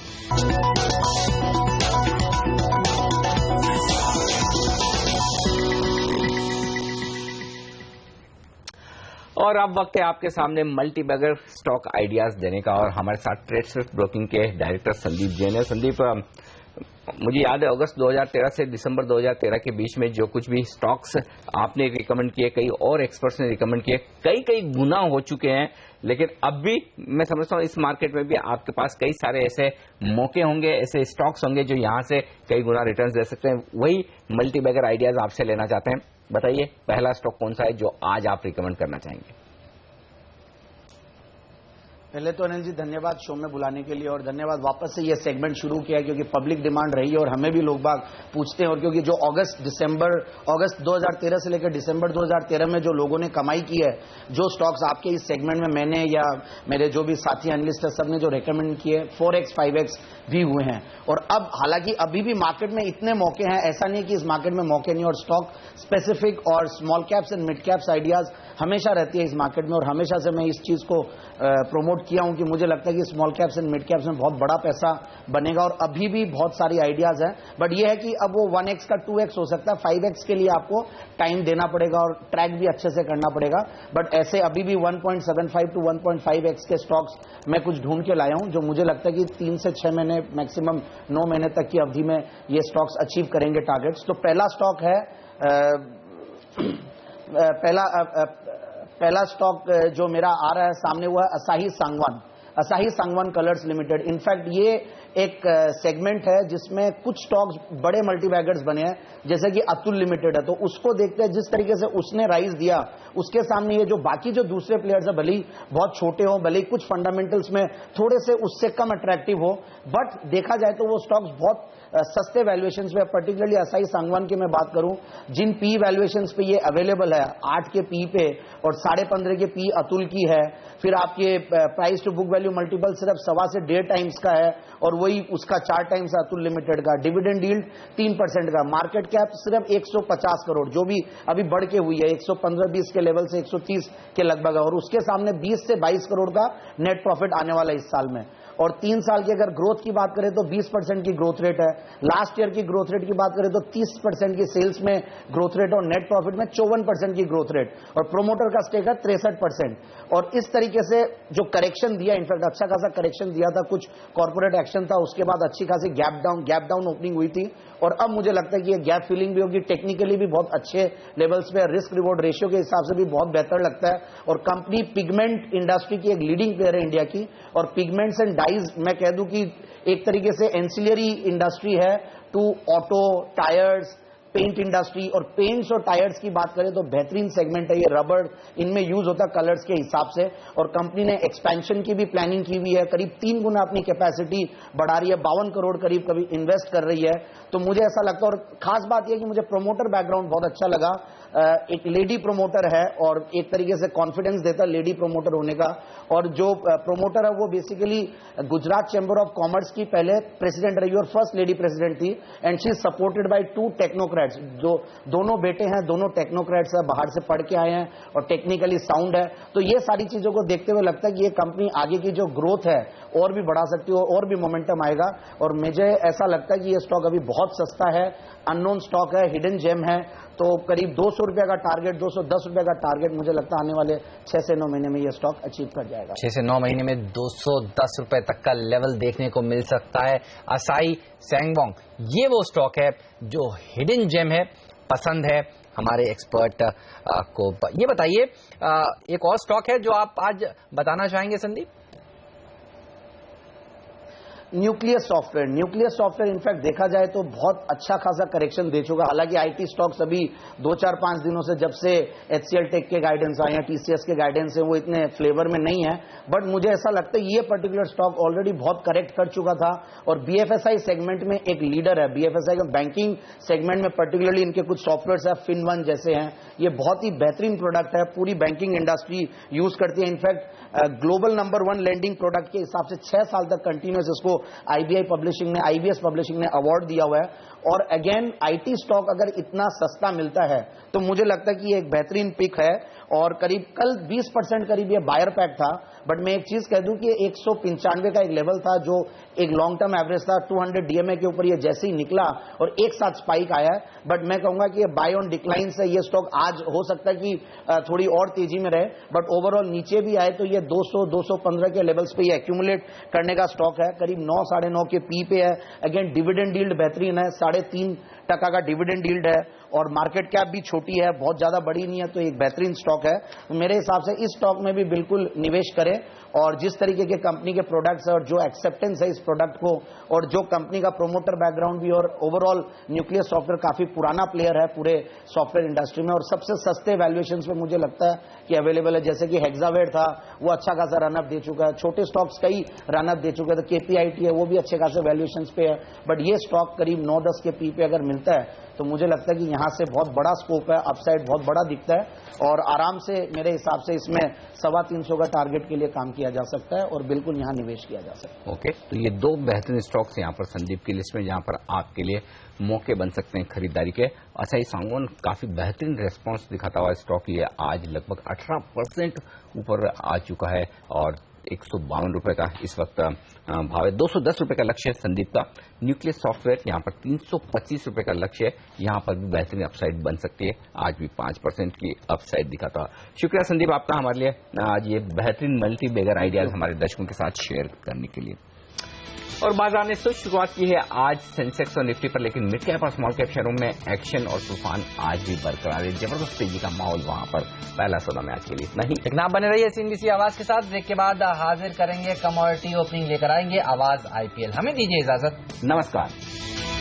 और अब वक्त है आपके सामने मल्टी बैगर स्टॉक आइडियाज देने का और हमारे साथ ट्रेड स्विफ्ट ब्रोकिंग के डायरेक्टर संदीप जैन है। संदीप, मुझे याद है अगस्त 2013 से दिसंबर 2013 के बीच में जो कुछ भी स्टॉक्स आपने रिकमेंड किए, कई और एक्सपर्ट्स ने रिकमेंड किए, कई गुना हो चुके हैं, लेकिन अब भी मैं समझता हूँ इस मार्केट में भी आपके पास कई सारे ऐसे मौके होंगे, ऐसे स्टॉक्स होंगे जो यहां से कई गुना रिटर्न्स दे सकते हैं। वही मल्टी बैगर आइडियाज आपसे लेना चाहते हैं। बताइए पहला स्टॉक कौन सा है जो आज आप रिकमेंड करना चाहेंगे? पहले तो अनिल जी धन्यवाद शो में बुलाने के लिए और धन्यवाद वापस से ये सेगमेंट शुरू किया क्योंकि पब्लिक डिमांड रही है और हमें भी लोग बाग पूछते हैं। और क्योंकि जो अगस्त 2013 से लेकर दिसंबर 2013 में जो लोगों ने कमाई की है, जो स्टॉक्स आपके इस सेगमेंट में मैंने या मेरे जो भी साथी एनालिस्ट है सबने जो रेकमेंड किए 4x 5x भी हुए हैं। और अब हालांकि अभी भी मार्केट में इतने मौके हैं, ऐसा नहीं कि इस मार्केट में मौके नहीं, और स्टॉक स्पेसिफिक और small caps and mid caps ideas हमेशा रहती है इस मार्केट में। और हमेशा से मैं इस चीज को प्रमोट किया हूं कि मुझे लगता है कि small caps and mid caps में बहुत बड़ा पैसा बनेगा और अभी भी बहुत सारी आइडियाज हैं। बट ये है कि अब वो 1x का 2x हो सकता है, 5x के लिए आपको टाइम देना पड़ेगा और ट्रैक भी अच्छे से करना पड़ेगा। बट ऐसे अभी भी 1.75 to 1.5x के स्टॉक्स मैं कुछ ढूंढ के लाया हूं जो मुझे लगता है कि 3 से 6 महीने मैक्सिमम 9 महीने तक की अवधि में ये स्टॉक्स अचीव करेंगे टारगेट्स। तो पहला स्टॉक है पहला स्टॉक जो मेरा आ रहा है सामने हुआ असाही सांगवान कलर्स लिमिटेड। इनफैक्ट ये एक सेगमेंट है जिसमें कुछ स्टॉक्स बड़े मल्टीबैगर्स बने हैं, जैसे कि अतुल लिमिटेड है। तो उसको देखते हैं जिस तरीके से उसने राइज दिया, उसके सामने ये जो बाकी जो दूसरे प्लेयर्स है भले ही बहुत छोटे हो, भले ही कुछ फंडामेंटल्स में थोड़े से उससे कम अट्रैक्टिव हो, बट देखा जाए तो वो स्टॉक्स बहुत सस्ते वैल्यूएशंस पे, पर्टिकुलरली असाही सांगवान की मैं बात करूं, जिन पी वैल्यूएशंस पे ये अवेलेबल है 8 के पी पे और 15.5 के पी अतुल की है, फिर आपके price to book value multiple सिर्फ 1.25 से 1.5 टाइम्स का है और वही उसका 4 टाइम्स अतुल लिमिटेड का। डिविडेंड यील्ड 3% का, मार्केट कैप सिर्फ 150 करोड़ जो भी अभी बढ़ के हुई है 115-20 के लेवल से 130 के लगभग है, और उसके सामने 20 से 22 करोड़ का नेट प्रॉफिट आने वाला है इस साल में। और 3 साल की अगर ग्रोथ की बात करें तो 20% की ग्रोथ रेट है। लास्ट ईयर की ग्रोथ रेट की बात करें तो 30% की सेल्स में ग्रोथ रेट और नेट प्रॉफिट में 54% की ग्रोथ रेट, और प्रोमोटर का स्टेक है 63%। और इस तरीके से जो करेक्शन दिया, इनफैक्ट अच्छा खासा करेक्शन दिया था, कुछ कॉर्पोरेट एक्शन था, उसके बाद अच्छी खासी गैप डाउन ओपनिंग हुई थी और अब मुझे लगता है कि ये गैप फिलिंग भी होगी। टेक्निकली भी बहुत अच्छे लेवल्स पे, रिस्क रिवॉर्ड रेशियो के हिसाब से भी बहुत बेहतर लगता है। और कंपनी पिगमेंट इंडस्ट्री की एक लीडिंग प्लेयर है इंडिया की, और पिगमेंट्स एंड डाइज मैं कह दूं कि एक तरीके से एंसिलरी इंडस्ट्री है to auto, tyres, paint industry और पेंट्स और टायर्स की बात करें तो बेहतरीन सेगमेंट है ये, रबर इनमें यूज होता है कलर्स के हिसाब से, और कंपनी ने एक्सपेंशन की भी प्लानिंग की हुई है, करीब 3 गुना अपनी कैपेसिटी बढ़ा रही है, 52 करोड़ करीब कभी इन्वेस्ट कर रही है। तो मुझे ऐसा लगता है, और खास बात यह कि मुझे प्रोमोटर बैकग्राउंड बहुत अच्छा लगा, एक लेडी प्रोमोटर है और एक तरीके से कॉन्फिडेंस देता है लेडी प्रोमोटर होने का, और जो प्रोमोटर है वो basically Gujarat chamber of commerce की पहले प्रेसिडेंट रही और फर्स्ट लेडी प्रेसिडेंट थी, and she is supported by 2 technocrats, जो दोनों बेटे हैं, दोनों टेक्नोक्रेट्स है, बाहर से पढ़ के आए हैं और टेक्निकली साउंड है। तो ये सारी चीजों को देखते हुए लगता है कि ये कंपनी आगे की जो ग्रोथ है और भी बढ़ा सकती है और भी मोमेंटम आएगा, और मुझे ऐसा लगता है कि ये स्टॉक अभी बहुत सस्ता है, अननोन स्टॉक है, हिडन जेम है, तो करीब 200 रुपए का टारगेट, 210 रुपए का टारगेट मुझे लगता है आने वाले 6 से 9 महीने में ये स्टॉक अचीव कर जाएगा। 6 से 9 महीने में 210 रुपए तक का लेवल देखने को मिल सकता है। असाई सैंगवांग ये वो स्टॉक है जो हिडन जेम है, पसंद है हमारे एक्सपर्ट को। ये बताइए एक और स्टॉक है जो आप आज बताना चाहेंगे Sandeep? Nucleus software. Nucleus software in fact देखा जाए तो बहुत अच्छा खासा करेक्शन दे चुका। हालांकि आईटी स्टॉक्स अभी 2-4-5 दिनों से जब से एचसीएल टेक के गाइडेंस आए हैं, टीसीएस के गाइडेंस है, वो इतने फ्लेवर में नहीं है, बट मुझे ऐसा लगता है ये पर्टिकुलर स्टॉक ऑलरेडी बहुत करेक्ट कर चुका था और बीएफएसआई सेगमेंट में एक लीडर है। बीएफएसआई का बैंकिंग सेगमेंट में पर्टिकुलरली इनके कुछ सॉफ्टवेयर है, FinOne जैसे हैं, ये बहुत ही बेहतरीन प्रोडक्ट है, पूरी बैंकिंग इंडस्ट्री यूज करती है। In fact global number 1 leading product के हिसाब से 6 साल तक कंटिन्यूस इसको आईबीएस पब्लिशिंग ने अवार्ड दिया हुआ है। और अगेन आईटी स्टॉक अगर इतना सस्ता मिलता है तो मुझे लगता है कि ये एक बेहतरीन पिक है, और करीब कल 20% करीब ये बायर पैक था, बट मैं एक चीज कह दूं कि 195 का एक लेवल था जो एक लॉन्ग टर्म एवरेज था, 200 डीएमए के ऊपर ये जैसे ही निकला और एक साथ स्पाइक आया है, बट मैं कहूंगा कि ये बाय ऑन डिक्लाइन से ये स्टॉक आज हो सकता है कि थोड़ी और तेजी में रहे, बट ओवरऑल नीचे भी आए तो ये 200-215 के लेवल्स पे ये एक्यूमुलेट करने का स्टॉक है, करीब 9-9.5 के पी पे है। अगेन डिविडेंड यील्ड बेहतरीन है, 3.5% का डिविडेंड यील्ड है, और मार्केट कैप भी छोटी है, बहुत ज्यादा बड़ी नहीं है, तो एक बेहतरीन स्टॉक है। मेरे हिसाब से इस स्टॉक में भी बिल्कुल निवेश करें, और जिस तरीके के कंपनी के प्रोडक्ट्स है और जो एक्सेप्टेंस है इस प्रोडक्ट को, और जो कंपनी का प्रोमोटर बैकग्राउंड भी, और ओवरऑल न्यूक्लियस सॉफ्टवेयर काफी पुराना प्लेयर है पूरे सॉफ्टवेयर इंडस्ट्री में, और सबसे सस्ते वैल्यूएशंस पे मुझे लगता है कि अवेलेबल है। जैसे कि हेक्सावेयर था, वो अच्छा खासा रनअप दे चुका है, छोटे स्टॉक्स कई रनअप दे चुके हैं, तो केपीआईटी है वो भी अच्छे खासे वैल्यूएशंस पे है, बट ये स्टॉक करीब 9-10 के पी पे अगर मिलता है तो मुझे लगता है कि यहां से बहुत बड़ा स्कोप है, अपसाइड बहुत बड़ा दिखता है, और आराम से मेरे हिसाब से इसमें 325 का टारगेट के लिए काम किया जा सकता है और बिल्कुल यहां निवेश किया जा सकता है। ओके, तो ये 2 बेहतरीन स्टॉक्स यहाँ पर संदीप की लिस्ट में, जहां पर आपके लिए मौके बन सकते हैं खरीदारी के। असाई सैंगवान काफी बेहतरीन रेस्पॉन्स दिखाता हुआ स्टॉक ये आज लगभग 18% ऊपर आ चुका है और 152 रुपए का इस वक्त भाव है। 210 रुपए का लक्ष्य है संदीप का। न्यूक्लियस सॉफ्टवेयर यहाँ पर 325 रुपए का लक्ष्य है, यहाँ पर भी बेहतरीन अपसाइड बन सकती है, आज भी 5% की अपसाइड दिखाता है। शुक्रिया संदीप आपका हमारे लिए आज ये बेहतरीन मल्टी बैगर आइडियाज हमारे दर्शकों के साथ शेयर करने के लिए। और बाजार ने तो शुरुआत की है आज सेंसेक्स और निफ्टी पर, लेकिन मिड कैप और स्मॉल कैप शेयरों में एक्शन और तूफान आज भी बरकरार है, जबरदस्त तेजी का माहौल वहां पर। पहला सौदा में आज के लिए इतना ही। लेकिन आप बने रहिए सीएनबीसी आवाज के साथ। ब्रेक के बाद हाजिर करेंगे कमोडिटी ओपनिंग लेकर आएंगे आवाज आईपीएल। हमें दीजिए इजाजत, नमस्कार।